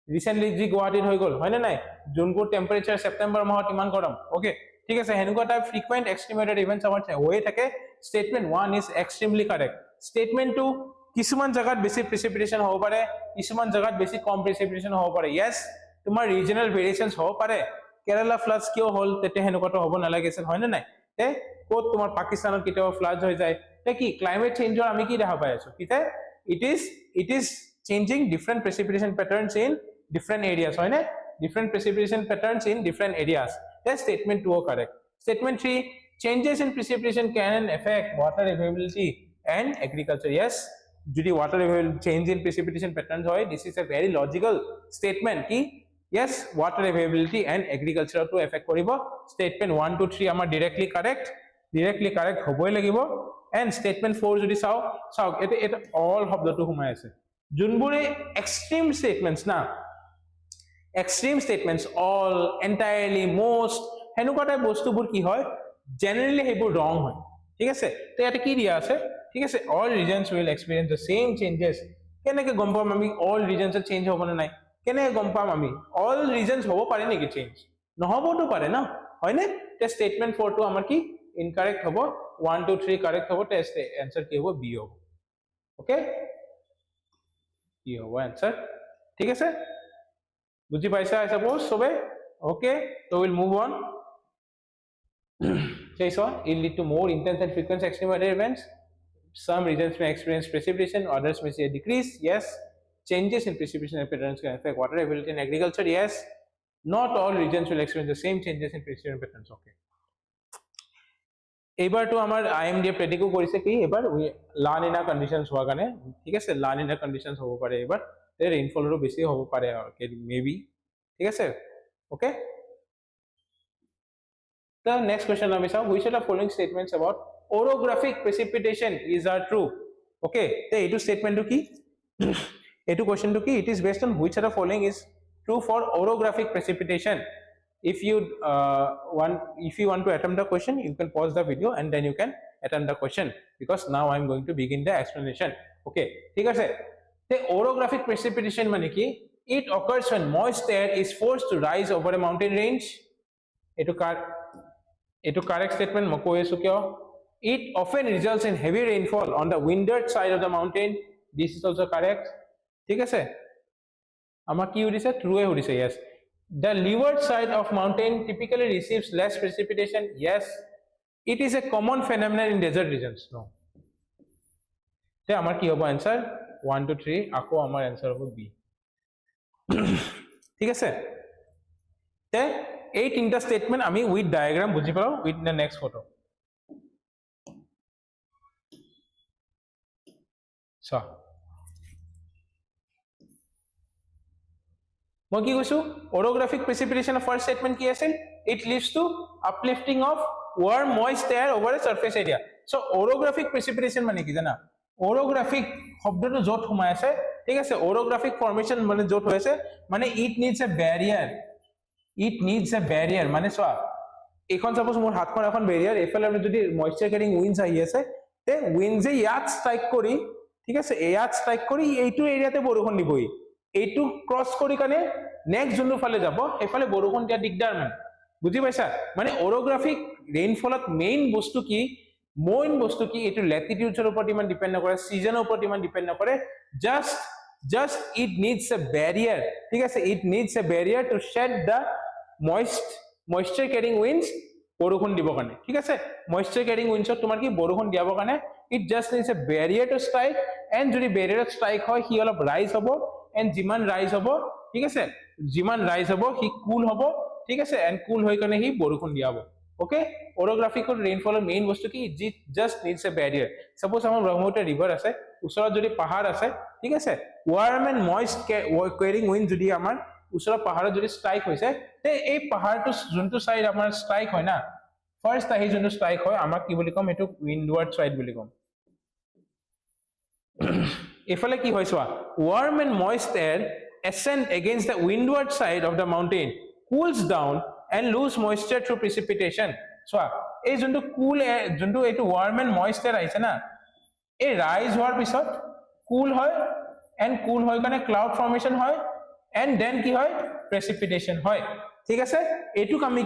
recently ji Guwahati hoi gol hoy na nai junpur temperature september mahot iman gorom okay ঠিক আছে হেনুকা type frequent extreme weather events আমাৰ হৈ থাকে statement 1 is extremely correct statement 2 কিছুমান জায়গাত বেছি প্ৰেসিপিটেশন হ'ব পাৰে কিছুমান জায়গাত বেছি কম প্ৰেসিপিটেশন হ'ব পাৰে यस তোমাৰ ৰিজনাল ভেৰিয়েশনস হ'ব পাৰে কেৰালা ফ্লাডস কিয় হল তেতে হেনুকাটো হ'ব নালাগিছিল হয় না নাই তে কোত তোমাৰ পাকিস্তানত কিটাও ফ্লাডস হৈ যায় তে কি ক্লাইমেট চেঞ্জৰ আমি কি দেখা পাই আছো কিতে it is changing different precipitation patterns in different areas হয় না different precipitation patterns in different areas that's statement 2 correct statement 3 changes in precipitation can affect water availability and agriculture yes jodi water availability change in precipitation patterns hoy this is a very logical statement ki yes water availability and agriculture to affect koribo statement 1 to 3 amar directly correct hoboi lagibo and statement 4 jodi sao eta all hobdo to humai ase junbure extreme statements na extreme statements all entirely most হেনুকাটা বস্তুবোৰ কি হয় generally হেবোৰ ৰং হয় ঠিক আছে তো এটা কি দিয়া আছে ঠিক আছে all regions will experience the same changes কেনেকে গম পাম আমি all regions চেঞ্জ হ'ব না নাই কেনে গম পাম আমি all regions হ'ব পাৰে নেকি চেঞ্জ নহবতো পাৰে না হয়নে তে স্টেটমেন্ট 4 টো আমাৰ কি ইনকারেক্ট হ'ব 1 2 3 কারেক্ট হ'ব টেস্ট आंसर কি হ'ব বি হ'ব ওকে কি হ'ব आंसर ঠিক আছে বুজি পাইছা আই সাপোজ সবে okay so we'll move on so it lead to more intense and frequent extreme weather events some regions may experience precipitation others may see a decrease yes changes in precipitation patterns can affect water availability in agriculture yes not all regions will experience the same changes in precipitation patterns okay এবাৰ তো আমাৰ IMD প্ৰেডিকো কৰিছে কি এবাৰ লা Niña conditions হোৱা কাৰণে ঠিক আছে লা নিনা কন্ডিশনস হ'ব পাৰে এবাৰ ৰেইনফলৰো বেছি হ'ব পাৰে মেবি ঠিক আছে ওকে the next question আমি চাও which of the following statements about orographic precipitation is are true okay তে এইটো স্টেটমেন্টটো কি এইটো কোৱেশ্চনটো কি it is based on which of the following is true for orographic precipitation if you want to attempt the question you can pause the video and then you can attempt the question because now I am going to begin the explanation okay ঠিক আছে তে orographic precipitation মানে কি it occurs when moist air is forced to rise over a mountain range eto correct statement mo koyesu kyo it often results in heavy rainfall on the windward side of the mountain this is also correct ঠিক আছে ama ki udise true udise yes the leeward side of mountain typically receives less precipitation yes it is a common phenomenon in desert regions no te amar ki hobo answer 1 2 3 ako amar answer hobo b ঠিক আছে তে এই তিনটা statement আমি with diagram বুঝি পাও with the next photo so মই কি কৈছো orographic precipitation of first statement কি আছিল it leads to uplifting of warm moist air over a surface area so orographic precipitation মানে কি জানা orographic শব্দটো যত সোমাই আছে ঠিক আছে orographic formation মানে যত হৈছে মানে it needs a barrier মানে সোয়া এখন সাপোজ মোর হাতখন এখন ব্যারিয়ার এফালে আমি যদি ময়েশ্চার ক্যারিং উইন্ডস আহি আছে তে উইন্ডসে ইয়াত স্ট্রাইক করি ঠিক আছে ইয়াত স্ট্রাইক করি এইটো এরিয়াতে বৰষুণ দিবই এইটো ক্ৰস কৰি কানে নেক্সট জোনটো ফালে যাব এফালে বৰষুণ দিয়া দিগদাৰ মানে বুজি পাইছা মানে orographic ৰেইনফলত মেইন বস্তু কি এটো ল্যাটিটিউডৰ ওপৰত ইমান ডিপেন্ড নকৰে সিজনৰ ওপৰত ইমান ডিপেন্ড নকৰে just it needs a barrier ঠিক আছে it needs a barrier to shed the moisture carrying winds বৰষুণ দিব কাৰণে ঠিক আছে moisture carrying winds তোমাৰ কি বৰষুণ দিয়াব কাৰণে it just needs a barrier to strike and যদি barrier strike হয় হি অলপ রাইজ হ'ব and যিমান রাইজ হ'ব ঠিক আছে যিমান রাইজ হ'ব হি কুল হ'ব ঠিক আছে and কুল হৈ কাৰণে হি বৰষুণ দিয়াব okay orographic rainfall main বস্তু কি it just needs a barrier suppose আমাৰ ব্ৰহ্মপুত্ৰ ৰিভাৰ আছে ওচৰত যদি পাহাৰ আছে ঠিক আছে warm and moist carrying wind যদি আমাৰ ওচৰত পাহাৰত যদি স্ট্ৰাইক হৈছে তে এই পাহাৰটো যোনটো সাইড আমাৰ স্ট্রাইক হয় না ফার্স্ট আহি যোনটো স্ট্রাইক হয় আমাক কি বুলি কম এটো উইন্ডওয়ার্ড সাইড বুলি কম এফালে কি হয় সোয়া warm and moist air ascend against the windward side of the mountain cools down and lose moisture through precipitation so এই যোনটো কুল যোনটো এটো warm and moist air আইছে না এই রাইজ হোৱাৰ পিছত কুল হয় and কুল হৈ কানে ক্লাউড ফৰ্মেশন হয় and then কি হয় precipitation হয় ঠিক আছে এইটুক আমি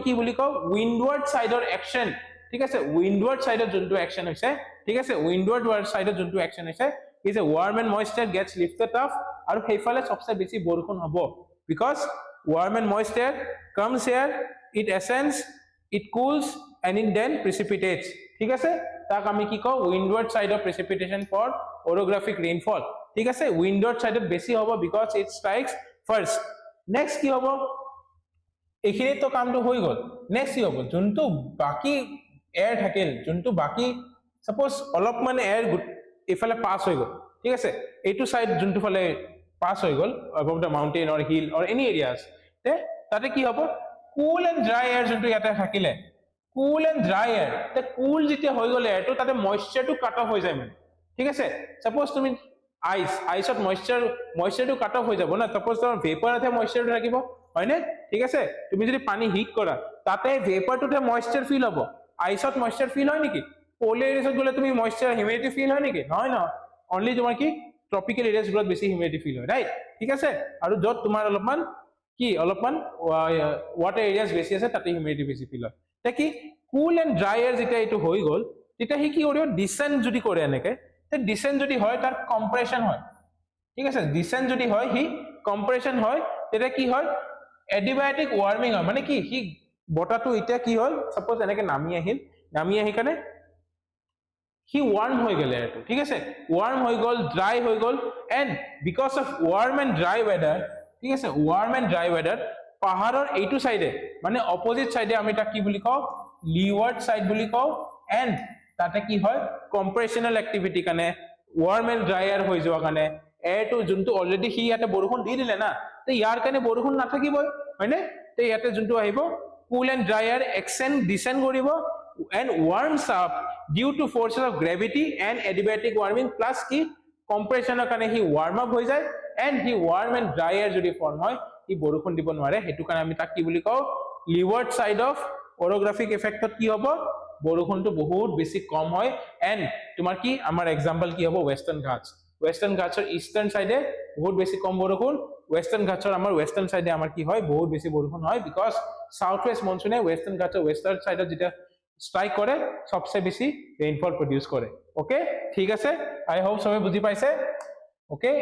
কি বুলি কও উইন্ডওয়ার্ড সাইডৰ অ্যাকশন ঠিক আছে উইন্ডওয়াৰ্ড সাইডৰ যোনটো অ্যাকশন হৈছে ঠিক আছে উইন্ডওয়াৰ্ড সাইডৰ যোনটো অ্যাকশন হৈছে is a warm and moist air gets lifted up আৰু হেইফালে সবচে বেছি বৰষুণ হ'ব because warm and moist air comes here it ascends it cools and it then precipitates ঠিক আছে তাক আমি কি কও windward side of precipitation for orographic rainfall ঠিক আছে windward side বেছি হ'ব because it strikes first next কি হ'ব এখিনি তো কামটো হৈ গল next কি হ'ব যোনটো বাকি এয়াৰ থাকিল যোনটো বাকি suppose অলপমান এয়াৰ এফালে পাস হৈ গল ঠিক আছে এইটো সাইড যোনটো ফালে পাস হৈ গল above the mountain or hill or any areas তে তাতে কি হ'ব cool and dry air যোনটো ইয়াতে থাকিলে cool and dry air তে cool যেতিয়া হৈ গলে এটো তাতে moisture টো কাট অফ হৈ যায় মানে ঠিক আছে suppose তুমি আইসত moisture টো কাট অফ হৈ যাব না suppose তোমাৰ vapor আছে moisture টো থাকিব হয়নে ঠিক আছে তুমি যদি পানী হিট কৰা তাতে vapor টোতে moisture ফিল হ'ব আইসত moisture ফিল হয় নেকি পোলাৰ এৰিয়াত গলে তুমি moisture humidity ফিল হয় নেকি নহয় না অনলি তোমাৰ কি ট্ৰপিক্যাল এৰিয়াজ গুলোত বেছি humidity ফিল হয় ৰাইট ঠিক আছে আৰু যত তোমাৰ অলপমান কি অলপমান ওয়াটার এরিয়াস বেশি আছে তাতে হিউমিডিটি বেশি ফিল হয় তে কি কুল এন্ড ড্রাই এয়ার যেটা এটো হৈ গল তেতিয়া হি কি কৰিব ডিসেন্ট যদি কৰে এনেকে তে ডিসেন্ট যদি হয় তাৰ কম্প্রেশন হয় ঠিক আছে ডিসেন্ট যদি হয় হি কম্প্রেশন হয় তেতিয়া কি হয় এডিবায়োটিক ওয়ার্মিং হয় মানে কি হি বটাটো এতিয়া কি হল সাপোজ এনেকে নামি আহি কানে হি ওয়ার্ম হৈ গলে এটো ঠিক আছে ওয়ার্ম হৈ গল ড্রাই হৈ গল and because of warm and dry weather ঠিক আছে ওয়ার্ম এন্ড ড্রাই ওয়েদার পাহাড়ৰ এইটো সাইডে মানে অপোজিট সাইডে আমি তা কি বুলি কও লিওয়ার্ড সাইড বুলি কও এন্ড তাতে কি হয় কম্প্রেশনাল অ্যাক্টিভিটি কানে ওয়ার্ম এন্ড ড্রাই এয়ার হৈ যোৱা কানে এটো যোনটো অলৰেডি হি ইয়াতে বৰষুণ দি দিলে না তে ইয়াৰ কানে বৰষুণ নাথাকিবই হয়নে তে ইয়াতে যোনটো আহিব cool and dry air ascend descend কৰিব and warms up due to forces of gravity and adiabatic warming plus ki compression kane hi warm up hoi jay and hi warm and dry air jodi form hoy hi borukhon dibo nware hetu kane ami tak ki boli kau leeward side of orographic effect ki hobo borukhon to bahut beshi kom hoy and tumar ki amar example ki hobo western ghats or eastern side e bahut beshi kom borukhon western ghats or amar western side e amar ki hoy bahut beshi borukhon hoy because southwest monsoon e western ghats or western side of jeta strike করে সবচেয়ে বেশি rainfall produce করে okay ঠিক আছে আই hope সবাই বুঝি পাইছে okay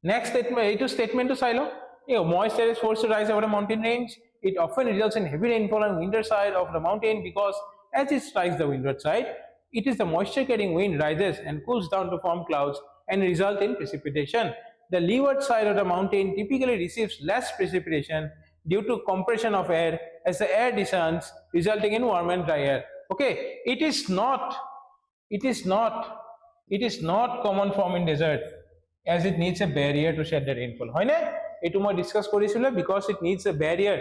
next statement এইটো স্টেটমেন্টটো চাই লো moist air is forced to rise over a mountain range it often results in heavy rainfall on the winter side of the mountain because as it strikes the windward side it is the moisture carrying wind rises and cools down to form clouds and result in precipitation the leeward side of the mountain typically receives less precipitation due to compression of air as the air descends resulting in warm and dry air okay it is not common form in desert as it needs a barrier to shed the rainfall hoy na etu moi discuss korisile because it needs a barrier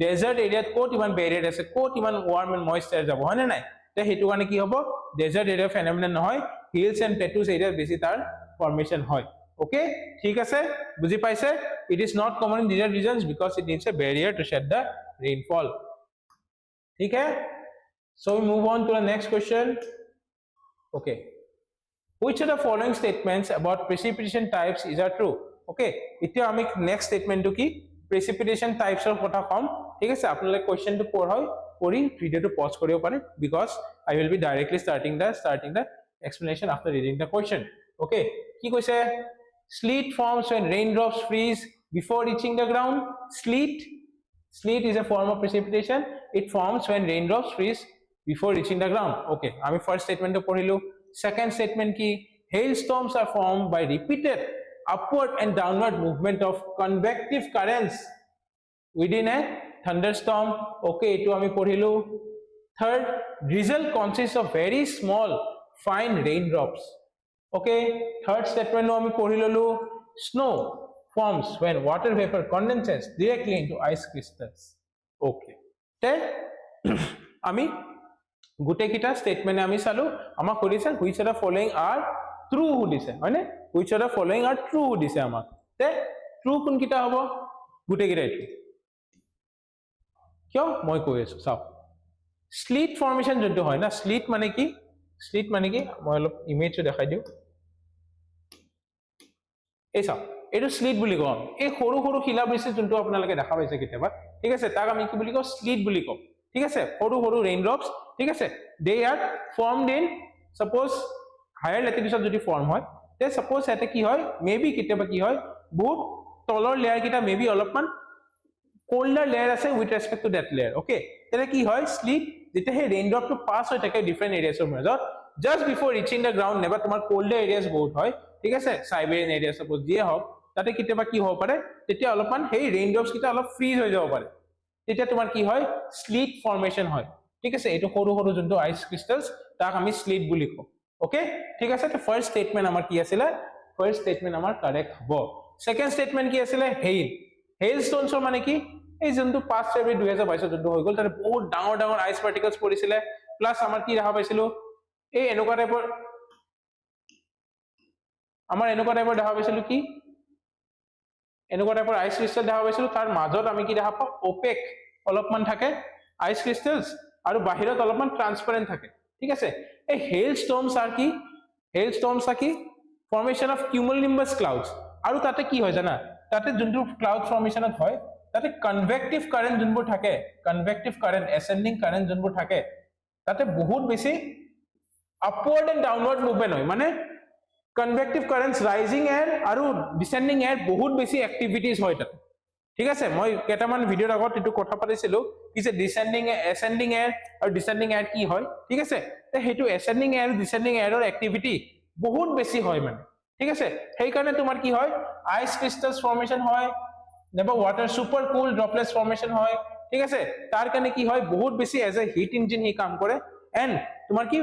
desert area kot iman barrier ase kot iman warm and moist air jabo hoy na nai te hetu kane ki hobo desert area phenomenon hoy hills and plateaus area beshi tar formation hoy okay ঠিক আছে বুঝি পাইছে it is not common in desert regions because it needs a barrier to shed the rainfall ठीक है so we move on to the next question okay which of the following statements about precipitation types is are true okay এতিয়া আমি next statement to কি precipitation types or কথা কম ঠিক আছে আপোনালোকে question to পঢ়ি ভিডিও to pause কৰিব পাৰে because I will be directly starting the explanation after reading the question okay কি কৈছে sleet forms when raindrops freeze before reaching the ground sleet is a form of precipitation it forms when raindrops freeze before reaching the ground okay ami first statement to porilu second statement ki hailstorms are formed by repeated upward and downward movement of convective currents within a thunderstorm okay etu ami porilu third drizzle consists of very small fine raindrops okay third statement no ami pori lolu snow forms when water vapor condenses directly into ice crystals okay te ami gute kita statement ami salu ama kodise which of the following are true hodise hoine which of the following are true hodise ama te true kun kita hobo gute kita etu kyo moi koi asu sao sleet formation jonto hoy na sleet mane ki moi lop image dekhai diu এই সব এটো slit বুলি কম এই সৰু সৰু শিলা বৃষ্টি যোনটো আপোনালোকে দেখা পাইছে কেতিয়াবা ঠিক আছে তাক আমি কি বুলি কও স্লিট বুলি কম ঠিক আছে সৰু সৰু ৰেইন ড্ৰপস ঠিক আছে they are formed in suppose higher ল্যাটিটিউডত যদি ফর্ম হয় তে সাপোজ এতে কি হয় মেবি কেতিয়াবা কি হয় বহুত তলৰ লেয়াৰ কিটা মেবি অলপমান কোল্ডাৰ লেয়াৰ আছে with respect to that layer okay তেনে কি হয় স্লিট যেতে হে ৰেইন ড্ৰপ টু পাস হৈ থাকে ডিফাৰেন্ট এৰিয়াছৰ মাজত just before reaching the ground never তোমাৰ কোল্ডাৰ এৰিয়াছ বহুত হয় ঠিক আছে সাইবেৰিয়ান এৰিয়া সাপোজ দিয়ে হক তাতে কিতেবা কি হ'ব পাৰে তেতিয়া অলপমান হেই ৰেইন ড্ৰপস কিটা অলপ ফ্ৰিজ হৈ যাব পাৰে তেতিয়া তোমাৰ কি হয় স্লিট ফৰ্মেশন হয় ঠিক আছে এটো সৰু সৰু যোনটো আইস ক্রিস্টালস তাক আমি স্লিট বুলি কও ওকে ঠিক আছে তো ফার্স্ট স্টেটমেন্ট আমাৰ কি আছিল ফাৰ্স্ট স্টেটমেন্ট আমাৰ কাৰেক্ট হ'ব সেকেন্ড স্টেটমেন্ট কি আছিল হেইল স্টোনছৰ মানে কি এই যোনটো 5 ফেব্ৰুৱাৰী 2022 যোনটো হৈ গল তাতে বহুত ডাঙৰ ডাঙৰ আইস পাৰ্টিকলস পৰিছিল প্লাস আমাৰ কি দেখা পাইছিলো এই এনেকুৱা টাইপৰ আমাৰ এনেকুৱা টাইপৰ দেখা পাইছিলো কি এনেকুৱা টাইপৰ আইস ক্ৰিস্টাল দেখা পাইছিলো তাৰ মাজত আমি কি দেখা পাও ওপেক অলপমান থাকে আইস ক্ৰিস্টালস আৰু বাহিৰত অলপমান ট্ৰান্সপাৰেন্ট থাকে ঠিক আছে এই হেইল স্টৰ্মছ আৰ কি ফৰ্মেশন অফ কিউমুলোনিম্বাস ক্লাউডস আৰু তাতে কি হয় জানা তাতে যোনটো ক্লাউড ফৰ্মেশনত হয় তাতে কনভেক্টিভ কাৰেন্ট যোনবোৰ থাকে কনভেক্টিভ কাৰেন্ট এসেন্ডিং কাৰেন্ট যোনবোৰ থাকে তাতে বহুত বেছি আপওয়াৰ্ড এন্ড ডাউনওয়াৰ্ড মুভমেন্ট হয় মানে কনভেক্টিভ কাৰেন্টস ৰাইজিং এয়াৰ আৰু ডিসেন্ডিং এয়াৰ বহুত বেছি এক্টিভিটিজ হয় তাতে ঠিক আছে মই কেটামান ভিডিওৰ আগত এটো কথা পাতিছিলো কি যে ডিসেন্ডিং এসেন্ডিং এয়াৰ আৰু ডিসেন্ডিং এয়াৰ কি হয় ঠিক আছে তে হেতু এসেন্ডিং এয়াৰ ডিসেন্ডিং এয়াৰৰ এক্টিভিটি বহুত বেছি হয় মানে ঠিক আছে সেই কাৰণে তোমাৰ কি হয় আইস ক্ৰিস্টালস ফৰ্মেশন হয় নেবা ওয়াটাৰ সুপাৰ কুল ড্ৰপলেটস ফৰ্মেশন হয় ঠিক আছে তাৰ কাৰণে কি হয় বহুত বেছি এজ এ হিট ইঞ্জিন হি কাম কৰে এন্ড তোমাৰ কি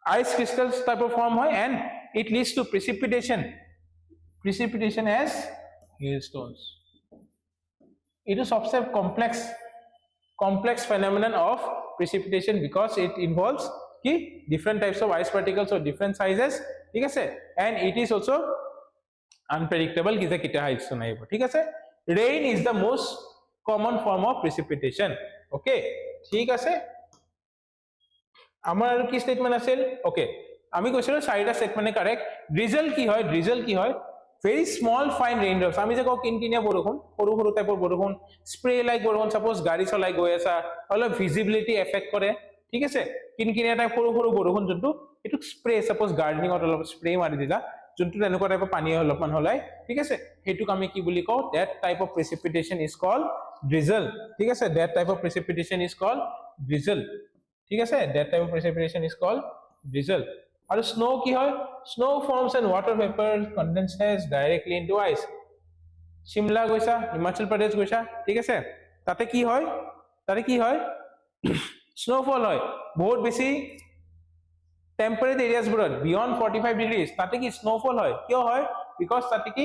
ice crystals type of form hoy and it leads to precipitation as hailstones it is सबसे complex phenomenon of precipitation because it involves ki different types of ice particles of different sizes ठीक है and it is also unpredictable ki kita hailstone aibo ठीक है rain is the most common form of precipitation okay ठीक है আমার কি statement আছিল okay আমি কৈছিলো চাৰিটা স্টেটমেন্টে কাৰেক্ট ড্ৰিজল কি হয় ভেৰি স্মল ফাইন ৰেইনড্ৰপস আমি যে কও কিনকিনিয়া বৰষুণ সৰু সৰু টাইপৰ বৰষুণ স্প্ৰে লাইক বৰষুণ সাপোজ গাড়ী চলাই গৈ আছে অলপ ভিজিবিলিটি এফেক্ট কৰে ঠিক আছে কিনকিনিয়া টাইপ সৰু সৰু বৰষুণ যোনটো এটো স্প্ৰে সাপোজ গাৰ্ডেনিংত অলপ স্প্ৰে মাৰি দিলা যোনটো এনেকুৱা টাইপৰ পানী অলপমান হলাই ঠিক আছে হেতুক আমি কি বুলি কও that type of precipitation is called drizzle ঠিক আছে that type of precipitation is called drizzle ঠিক আছে that type of precipitation is called drizzle আৰু snow কি হয় snow forms and water vapor condenses directly into ice Shimla গৈছা হিমাচল প্ৰদেশ গৈছা ঠিক আছে তাতে কি হয় snowfall হয় বহুত বেছি টেম্পারেট এরিয়াস বোৰত beyond 45 degrees তাতে কি snowfall হয় কিয় হয় because তাতে কি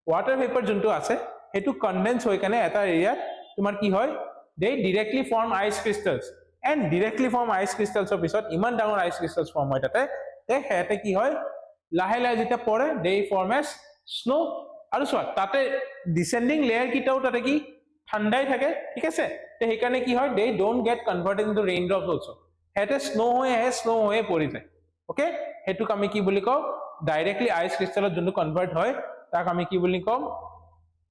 water vapor যোনটো আছে হেতু কনডেন্স হৈ কেনে এটা এৰিয়াত তোমাৰ কি হয় they directly form ice crystals and directly form ice crystals of pisot iman down ice crystals form hoy tate te hete ki hoy lahe lahe jeta pore they form as snow aru so tate descending layer ki tau tate ki thandai thake thik ase te hekane ki hoy they don't get converted into raindrops also hete snow hoye pori jay okay hetu ami ki boli ko directly ice crystal jondu convert hoy tak ami ki boli kom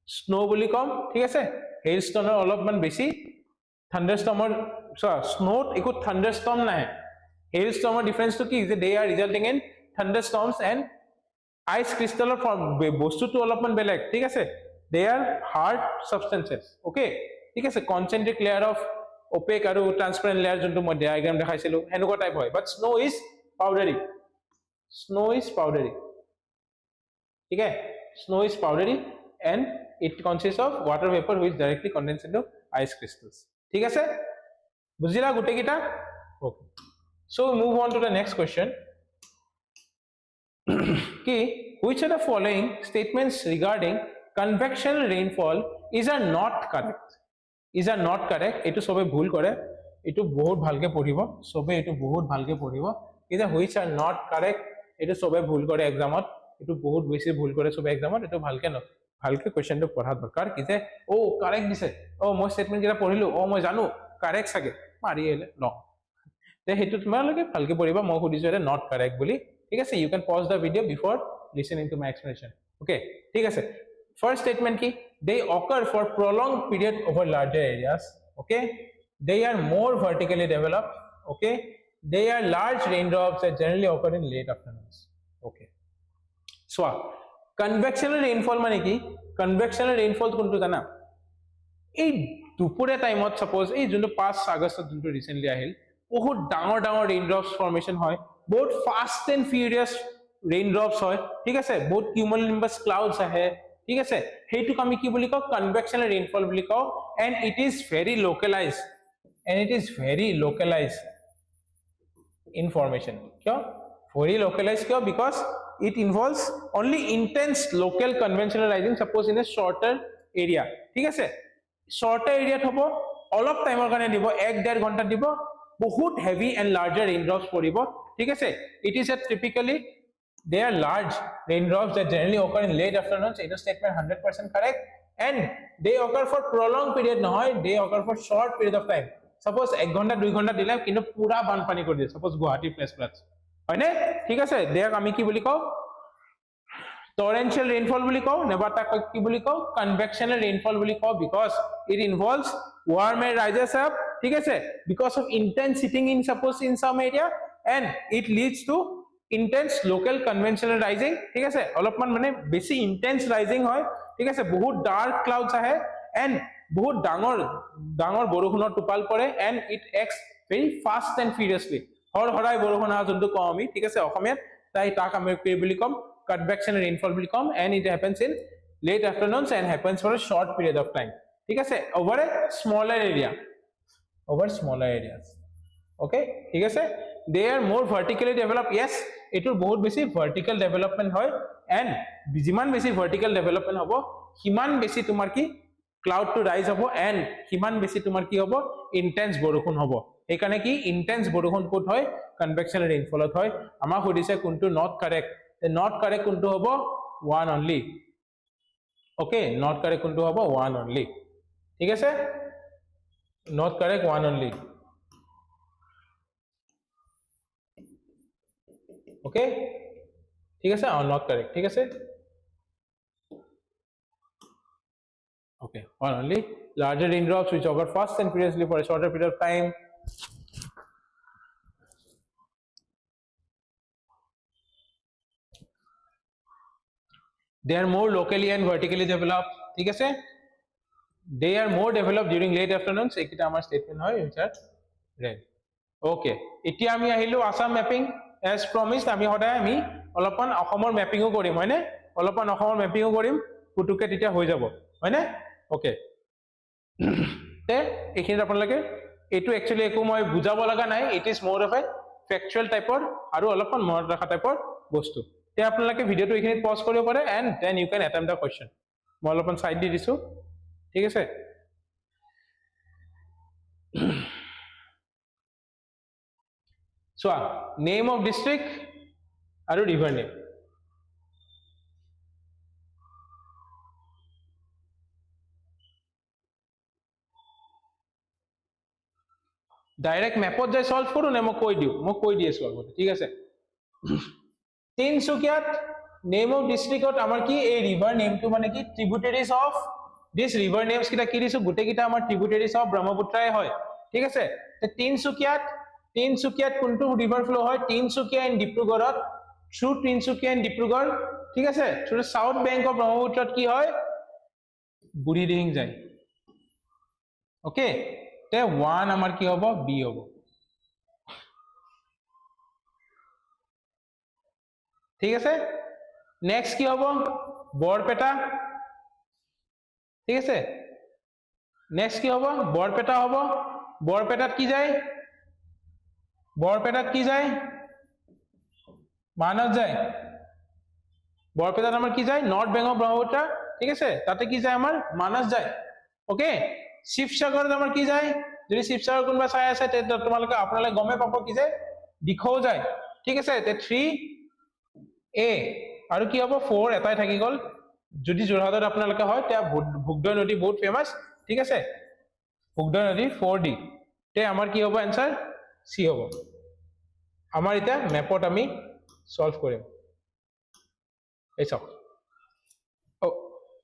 snow boli kom thik ase hailstone olopman beshi thunderstorm or so snow eko thunderstorm na hai hailstorm difference to ki they are resulting in thunderstorms and ice crystal form bostu to alopman belek thik ase they are hard substances okay thik ase concentric layer of opaque aru transparent layer jonto moi diagram dekhaisilo henuko type hoy but snow is powdery ठीक है snow is powdery and it consists of water vapor which directly condense into ice crystals ঠিক আছে বুজিলা গুটে কিটা okay so move on to the next question কি which of the following statements regarding convectional rainfall is are not correct etu sobe bhul kore etu bahut bhalke poribo sobe etu bahut bhalke poribo ki the which are not correct etu sobe bhul kore exam ot etu bahut beshi bhul kore sobe exam ot etu bhalke no ভালকে question তো পঢ়া দৰকাৰ কি যে ও correct দিছে ও মই statement কিটা পঢ়িলো ও মই জানো কারেক্ট সাগে মাৰি এলে ন তে হেতু তোমালোকে ভালকে পঢ়িবা মই খুদিছো এটা নট কারেক্ট বুলি ঠিক আছে you can pause the video before listening to my explanation okay ঠিক আছে ফার্স্ট স্টেটমেন্ট কি they occur for prolonged period over larger areas okay they are more vertically developed okay they are large raindrops that generally occur in late afternoons okay so convectional rainfall মানে কি convectional rainfall কোনটো জানা এই দুপুরে টাইমত suppose এই যোনটো 5 আগষ্ট যোনটো রিসেন্টলি আহিল বহুত ডাঙৰ ৰেইনড্ৰপস ফৰ্মেশন হয় বহুত ফাস্ট এন্ড ফিউৰিয়াস ৰেইনড্ৰপস হয় ঠিক আছে বহুত কিউমুলোনিম্বাস ক্লাউডস আহে ঠিক আছে হেইটুক আমি কি বুলি কও convectional rainfall বুলি কও and it is very localized information কিয় very localized কিয় because it involves only intense local conventional rising suppose in a shorter area ঠিক আছে shorter area hobo অলপ টাইমৰ কাৰণে দিব 1.5 ঘন্টা দিব বহুত heavy and larger raindrops পৰিব ঠিক আছে it is a typically they are large raindrops that generally occur in late afternoons it is statement 100% correct and they occur for prolonged period নহয় they occur for short period of time suppose 1 ঘন্টা 2 ঘন্টা দিলে কিন্তু পুরা বানপানী কৰি দিয়ে suppose Guwahati flash floods হয়নে ঠিক আছে দেখ আমি কি বুলি কও torrential rainfall বুলি কও নেবা তাক কি বুলি কও convectional rainfall বুলি কও because it involves warm air rises up ঠিক আছে because of intense heating in suppose in some area and it leads to intense local conventional rising ঠিক আছে অলপমান মানে বেছি intense rising হয় ঠিক আছে বহুত dark clouds আহে and বহুত ডাঙৰ বৰষুণৰ টোপাল পৰে and it acts very fast and furiously হৰহৰাই বৰষুণ আহা যোনটো কও আমি ঠিক আছে অসমীয়াত তাই তাক আমি কি বুলি কম convection rainfall will come and it happens in late afternoons and happens for a short period of time ठीक है over a smaller area over smaller areas okay ठीक है they are more vertically developed yes it will बहुत बेसी vertical development হয় and जिमान बेसी vertical development होबो हिमान बेसी तुम्हार की cloud to rise होबो and हिमान बेसी तुम्हार की होबो intense বৰষুণ होबो এখানে কি intense বৰষুণ কোট হয় convection rainfall হয় আমা হদিছে কোনটো not correct the not correct kuntu hobo one only okay not correct kuntu hobo one only ঠিক আছে not correct one only okay ঠিক আছে not correct ঠিক আছে okay one only larger raindrops which occur fast and furiously for a shorter period of time they are more locally and vertically developed ঠিক আছে they are more developed during late afternoons ekita amar statement hoy which are red okay etia ami ahilu Assam mapping as promised ami hoday ami olopan ahomor mapping o korim hoyne olopan ahomor mapping o korim putuke titia hoy jabo hoyne okay te ekhini apanlake etu actually eku moi bujabo laga nai it is more of a factual type or aru olopan monot rakha type or bostu তে আপোনালোকে ভিডিওটো এখানে pause কৰিব পাৰে and then you can attempt the question মই অলপমান side দি দিছো ঠিক আছে so name of district আৰু river name ডাইৰেক্ট ম্যাপত যাই সলভ কৰো নে মই কৈ দি আছো আগতে ঠিক আছে তিনসুকিয়াত name of district amar ki a river name to mane ki tributaries of this river names kita ki disu gute kita amar tributaries of brahmaputra hoy thik ase te তিনসুকিয়াত kuntu river flow hoy Tinsukia and dibrugarh through Tinsukia and dibrugarh thik ase through the south bank of brahmaputra ki hoy buri ding jay okay te one amar ki hobo b hobo ঠিক আছে next কি হবে বৰপেটা ঠিক আছে next কি হবে বৰপেটা হবে বৰপেটাত কি যায় মানস যায় বৰপেটাত আমাৰ কি যায় নৰ্থ বেঙ্গল ব্ৰহ্মপুত্ৰ ঠিক আছে তাতে কি যায় আমাৰ মানস যায় ওকে শিৱসাগৰত আমাৰ কি যায় যদি শিৱসাগৰ কোনবা চাই আছে তে তোমালোকে আপোনালোকে গমে পাব কি যায় দিখৌ যায় ঠিক আছে তে 3 a আৰু কি হ'ব 4 এটাই থাকি গল যদি যোৰহাটত আপোনালোকে হয় তে ভুগদৈ নদী বহুত ফেমাস ঠিক আছে ভুগদৈ নদী 4d তে আমাৰ কি হ'ব आंसर c হ'ব আমাৰ এটা ম্যাপত আমি সলভ কৰিম এই চাওক ও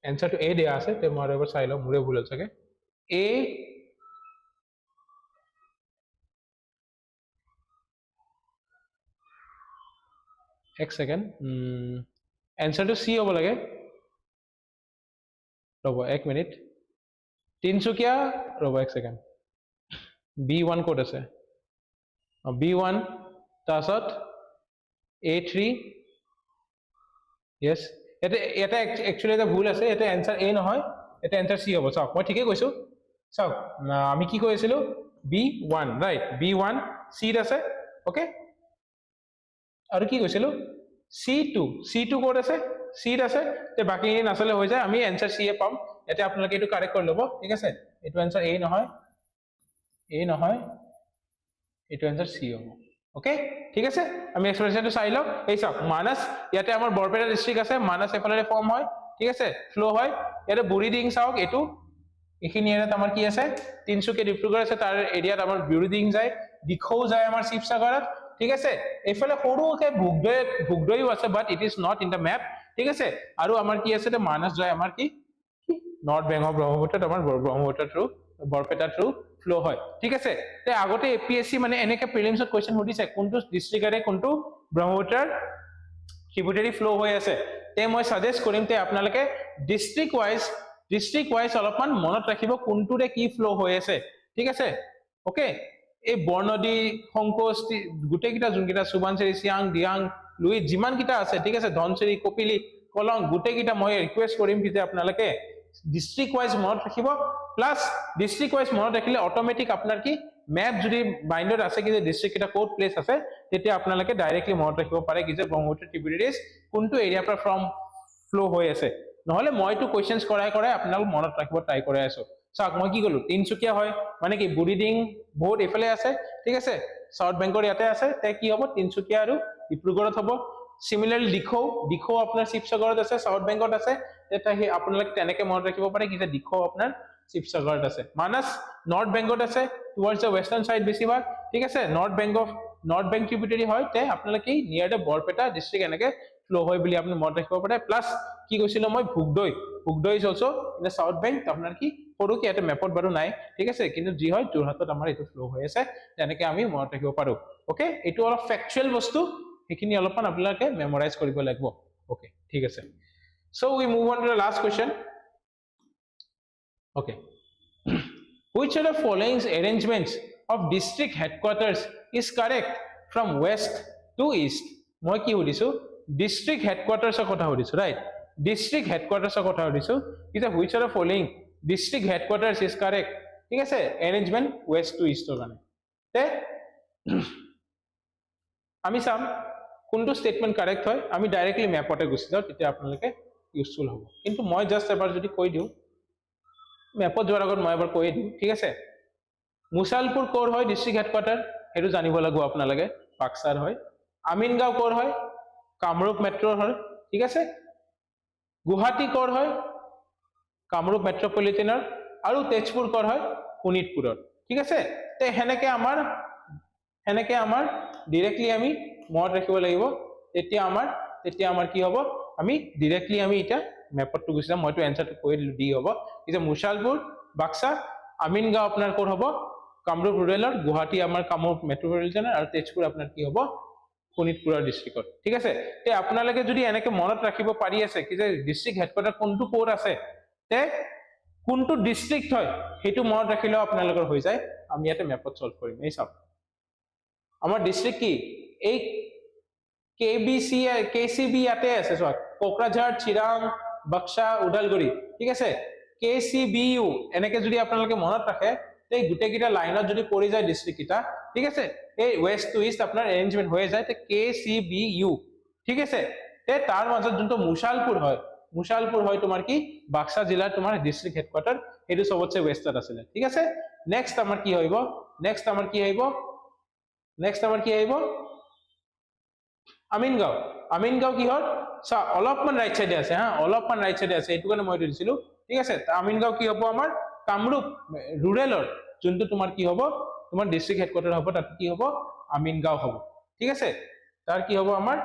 आंसर টু a দিয়া আছে তে মই এবাৰ চাই লও মুৰে ভুল হ'ল চাগে a एक सेकंड आंसर टू सी होबो लगे रबो एक मिनिट তিনসুকিয়া रबो एक सेकंड b1 কোড আছে b1 তাছত a3 यस এটা एक्चुअली এটা ভুল আছে এটা आंसर a নহয় এটা आंसर c হ'ব চাওক মই ঠিকই কৈছো চাওক আমি কি কৈছিলো b1 রাইট b1 c আছে ওকে আৰু কি কৈছিলো c2 কোড আছে c আছে তে বাকি নাছলে হৈ যায় আমি आंसर c এ পাম এতে আপোনালোকে এটো কারেক্ট কৰি লব ঠিক আছে এটো आंसर a নহয় এটো आंसर c হ'ব ওকে ঠিক আছে আমি এক্সপ্রেশনটো চাই লও এই চাওক মানস ইয়াতে আমাৰ বৰপেটা ডিস্ট্ৰিক্ট আছে মানস এফালে ফৰ্ম হয় ঠিক আছে ফ্লো হয় ইয়াতে বুৰি দিং চাওক এটো এখিনি এৰিয়াত আমাৰ কি আছে তিনসুকিয়া ডিব্ৰুগড় আছে তাৰ এৰিয়াত আমাৰ বুৰি দিং যায় দিখৌ যায় আমাৰ শিৱসাগৰত ঠিক আছে এফালে সৰুকে ভুগদৈও আছে but it is not in the map ঠিক আছে আৰু আমাৰ কি আছে মাইনাছ যায় আমাৰ কি নৰ্থ বেঙ্গল ব্ৰহ্মপুত্ৰত আমাৰ Brahmaputra through Barpeta through flow হয় ঠিক আছে তে আগতে এপিএসসি মানে এনেকে প্ৰিলিমছত কোৱেশ্চন সুধিছে কোনটো ডিস্ট্ৰিক্টৰে কোনটো ব্ৰহ্মপুত্ৰৰ ট্ৰিবিউটাৰি ফ্লো হৈ আছে তে মই সাজেষ্ট কৰিম তে আপোনালোকে ডিস্ট্ৰিক্ট ওয়াইজ অলপমান মনত ৰাখিব কোনটোৰে কি ফ্লো হৈ আছে ঠিক আছে ওকে এই বৰ্ণদী সংকোচ গুটেকিটা যোনকিটা সুবানচেৰি সিয়াং দিয়াং লুই যিমান কিটা আছে ঠিক আছে ধনচেৰি কপিলি কলং গুটেকিটা মই ৰিকুৱেষ্ট কৰিম যে আপোনালোকে ডিস্ট্ৰিক্ট ওয়াইজ মনত ৰাখিব প্লাস ডিস্ট্ৰিক্ট ওয়াইজ মনত ৰাখিলে অটোমেটিক আপোনাৰ কি ম্যাপ যদি মাইন্ডত আছে কি যে ডিস্ট্ৰিক্ট কিটা কোড প্লেস আছে তেতিয়া আপোনালোকে ডাইৰেক্টলি মনত ৰাখিব পাৰে কি যে ব্ৰহ্মপুত্ৰ ট্ৰিবিউটাৰিজ কোনটো এৰিয়া পৰা ফ্ৰম ফ্লো হৈ আছে নহলে মইটো কোৱেশ্চনছ কৰাই আপোনালোক মনত ৰাখিব ট্ৰাই কৰি আছো চাওক মই কি কলো তিনচুকীয়া হয় মানে কি বুৰিডিং বহুত এফালে আছে ঠিক আছে সাউথ বেংকৰ ইয়াতে আছে তে কি হ'ব তিনচুকীয়া আৰু ডিব্ৰুগড়ত হ'ব সিমিলাৰলি দিখৌ আপোনাৰ শিৱসাগৰত আছে সাউথ বেংকত আছে তে আপোনালোক তেনেকে মনত ৰাখিব পাৰে কি যে দিখৌ আপোনাৰ শিৱসাগৰত আছে মানস নৰ্থ বেংকত আছে টুৱাৰ্ডছ দ্য ওয়েস্টাৰ্ণ সাইড বেছিভাগ ঠিক আছে নৰ্থ বেংক ট্ৰিবিউটাৰি হয় তে আপোনালোকে নিয়াৰ দ্য বৰপেটা ডিস্ট্ৰিক্ট এনেকে ফ্লো হয় বুলি আপুনি মনত ৰাখিব পাৰে প্লাস কি কৈছিল মই Bhogdoi is also in the south bank আপোনাৰ কি সৰু কি এটা মেপত বাৰু নাই ঠিক আছে কিন্তু যি হয় যোৰহাটত আমাৰ এটো ফ্লো হৈ আছে তেনেকে আমি মনত ৰাখিব পাৰো ওকে এটো অলপ ফ্যাকচুৱেল বস্তু হেখিনি অলপমান আপোনালোকে মেমৰাইজ কৰিব লাগিব ওকে ঠিক আছে so we move on to the last question okay which of the following arrangements of district headquarters is correct from west to east মই কি সুধিছো district headquarters ৰ কথা সুধিছো right district headquarters ৰ কথা সুধিছো is which of the following district headquarters is correct ঠিক আছে arrangement west to east ৰ কাৰণে তে আমি চাম কোনটো স্টেটমেন্ট কারেক্ট হয় আমি ডাইরেক্টলি ম্যাপতে গুছি যাও তেতিয়া আপোনালোকে ইউজফুল হ'ব কিন্তু মই জাস্ট এবাৰ যদি কৈ দিও ম্যাপত যোৱাৰ আগত মই এবাৰ কৈ দিও ঠিক আছে মুছালপুৰ কোৰ হয় ডিস্ট্ৰিক্ট হেডকোৱাৰ্টাৰ হেতু জানিব লাগিব আপোনালোকে পাকসাৰ হয় আমিনগাঁও কোৰ হয় কামৰূপ মেট্ৰৰ হয় ঠিক আছে গুৱাহাটী কোৰ হয় কামৰূপ মেট্ৰপলিটনৰ আৰু তেজপুৰ কোৰ হয় শোণিতপুৰৰ ঠিক আছে তে হেনেকে আমাৰ ডাইৰেক্টলি আমি মনত ৰাখিব লাগিব তেতিয়া আমাৰ কি হ'ব আমি ডাইৰেক্টলি আমি এটা ম্যাপত গুছি যাম মইটো এনসাৰটো কৈ দিলো ডি হ'ব যে মুছালপুৰ বাক্সা আমিনগাঁও আপোনাৰ কোৰ হ'ব কামৰূপ ৰুৰেলৰ গুৱাহাটী আমাৰ কামৰূপ মেট্ৰপলিটনৰ আৰু তেজপুৰ আপোনাৰ কি হ'ব শোণিতপুৰৰ ডিস্ট্ৰিক্টত ঠিক আছে তে আপোনালোকে যদি এনেকে মনত ৰাখিব পাৰি আছে কি যে ডিস্ট্ৰিক্ট হেডকোৱাৰ্টাৰ কোনটো কোৰ আছে তে কোনটো ডিস্ট্ৰিক্ট হয় হেতু মনত ৰাখিলেও আপোনালোকৰ হৈ যায় আমি ইয়াতে ম্যাপত সলভ কৰিম এই চাওক আমাৰ ডিস্ট্ৰিক্ট কি এই কেচিবি ইয়াতে আছে চোৱা কোকৰাঝাৰ চিৰাং বাক্সা উদালগুৰি ঠিক আছে কেচিবিইউ এনেকে যদি আপোনালোকে মনত ৰাখে তে গুটেকিটা লাইনত যদি পৰি যায় ডিস্ট্ৰিক্ট কিটা ঠিক আছে এই ওয়েস্ট টু ইস্ট আপোনাৰ এৰেঞ্জমেন্ট হৈ যায় তে কেচিবিইউ ঠিক আছে তে তাৰ মাজত যোনটো মুছালপুৰ হয় তোমাৰ কি বাক্সা জিলাৰ তোমাৰ ডিস্ট্ৰিক্ট হেডকোৱাৰ্টাৰ হেতু সবতছে ওয়েস্টত আছে ঠিক আছে নেক্সট আমাৰ কি হইব নেক্সট আমাৰ কি হইব আমিনগাঁও কি হল সা অলপমান ৰাইট সাইডে আছে অলপমান ৰাইট সাইডে আছে এটু কাৰণে মই দিছিলো ঠিক আছে আমিনগাঁও কি হ'ব আমাৰ কামৰূপ ৰুৰেলৰ যোনটো তোমাৰ কি হ'ব তোমাৰ ডিস্ট্ৰিক্ট হেডকোৱাৰ্টাৰ হ'ব তাত কি হ'ব আমিনগাঁও হ'ব ঠিক আছে তাৰ কি হ'ব আমাৰ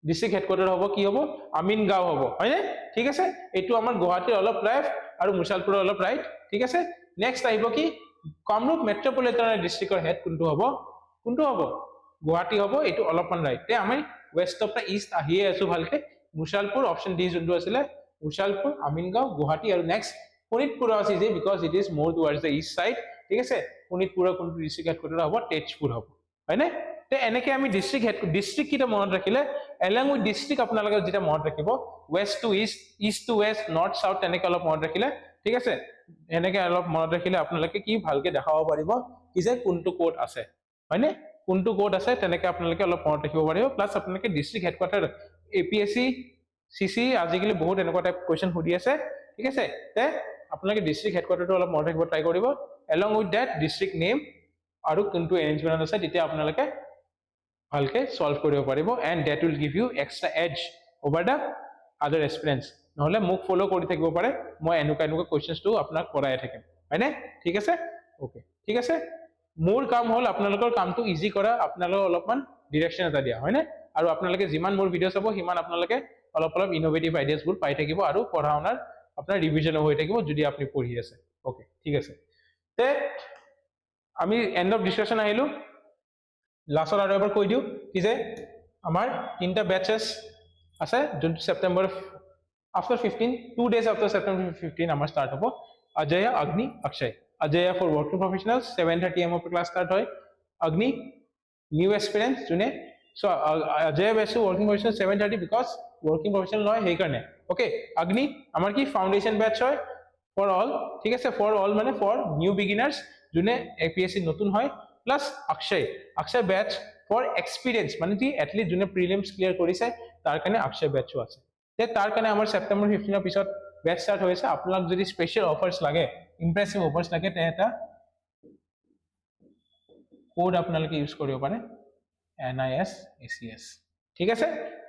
ডিস্ট্ৰিক্ট হেডকোৱাৰ্টাৰ হ'ব কি হ'ব আমিনগাঁও হ'ব হয়নে ঠিক আছে এটু আমাৰ গুৱাহাটীৰ অলপ লেফট আৰু মুছালপুৰৰ অলপ ৰাইট ঠিক আছে নেক্সট আহিব কি কামৰূপ মেট্ৰপলিটনৰ ডিস্ট্ৰিক্টৰ হেড কোনটো হ'ব গুৱাহাটী হ'ব এটু অলপমান ৰাইট তে আমি ওয়েস্ট অফ দা ইষ্ট আহিয়ে আছো ভালকে মুছালপুৰ অপশন ডি যোনটো আছিল মুছালপুৰ আমিনগাঁও গুৱাহাটী আৰু নেক্সট শোণিতপুৰ আছে যে because it is more towards the east side ঠিক আছে শোণিতপুৰৰ কোনটো ডিস্ট্ৰিক্ট হেডকোৱাৰ্টাৰ হ'ব তেজপুৰ হ'ব হয়নে তে এনেকে আমি ডিস্ট্ৰিক্ট কিটা মনত ৰাখিলে এলং উইথ ডিস্ট্ৰিক্ট আপোনালোকে যেটা মনত ৰাখিব west to east to west north south তেনেকে অলপ মনত ৰাখিলে ঠিক আছে এনেকে অলপ মনত ৰাখিলে আপোনালোকে কি ভালকে দেখাব পাৰিব কি যে কোনটো কোড আছে হয়নে কোনটো কোড আছে তেনেকে আপোনালোকে অলপ মনত ৰাখিব পাৰিব প্লাস আপোনালোকে ডিস্ট্ৰিক্ট হেডকোৱাৰ্টাৰ এপিএসসি সিসি আজিকালি বহুত এনেকুৱা টাইপ কোৱেশ্চন সুধি আছে ঠিক আছে তে আপোনালোকে ডিস্ট্ৰিক্ট হেডকোৱাৰ্টাৰটো অলপ মনত ৰাখিব ট্ৰাই কৰিব along with that district name আৰু কোনটো এৰেঞ্জমেন্ট আছে তেতিয়া আপোনালোকে ভালকে সলভ কৰিব পাৰিব and that will give you extra edge over the other experience নহলে মোক ফলো কৰি থাকিব পাৰে মই এনেকুৱা কোৱেশ্চনটো আপোনাক পঢ়াই থাকিম হয়নে ঠিক আছে ওকে ঠিক আছে মোৰ কাম হল আপোনালোকৰ কামটো ইজি কৰা আপোনালোক অলপমান ডিৰেকচন এটা দিয়া হয়নে আৰু আপোনালোকে যিমান মোৰ ভিডিও চাব হিমান আপোনালোকে অলপ অলপ ইনোভেটিভ আইডিয়াছবোৰ পাই থাকিব আৰু পঢ়া শুনাৰ আপোনাৰ ৰিভিজন হৈ থাকিব যদি আপুনি পঢ়ি আছে ওকে ঠিক আছে তে আমি এন্ড অফ ডিসকাশন আহিলো লাষ্টৰ আৰু এবাৰ কৈ দিও কি যে আমাৰ তিনটা ব্যাচেছ আছে যোন September after 15 2 days after September 15 আমাৰ start হ'ব Ajaya Agni Akshay Ajaya for working professionals 7:30 am per class start হয় Agni new experience june so Ajaya batch working professional 7:30 because working professional নহয় হেই কাৰণে okay Agni আমাৰ কি foundation batch হয় for all ঠিক আছে for all মানে for new beginners june APSC নতুন হয় plus Akshay batch for experience মানে কি at least june prelims clear কৰিছে তাৰ কাৰণে Akshay batch আছে তে তাৰ কাৰণে আমাৰ সেপ্টেম্বৰ 15 ৰ পিছত ব্যাচ স্টাৰ্ট হৈছে আপোনাক যদি স্পেশাল অফাৰস লাগে ইমপ্ৰেছিভ অফাৰস লাগে তে এটা কোড আপোনালোকে ইউজ কৰিব পাৰে NIS ACS ঠিক আছে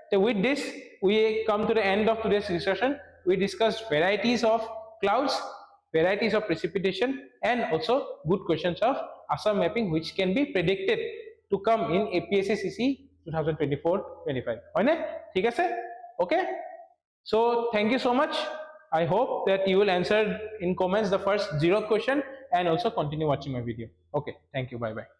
তে with this we come to the end of today's discussion we discussed varieties of clouds varieties of precipitation and also good questions of Assam mapping which can be predicted to come in APSC CC 2024-25 হয়নে ঠিক আছে okay so thank you so much I hope that you will answer in comments the first 0 question and also continue watching my video okay thank you bye bye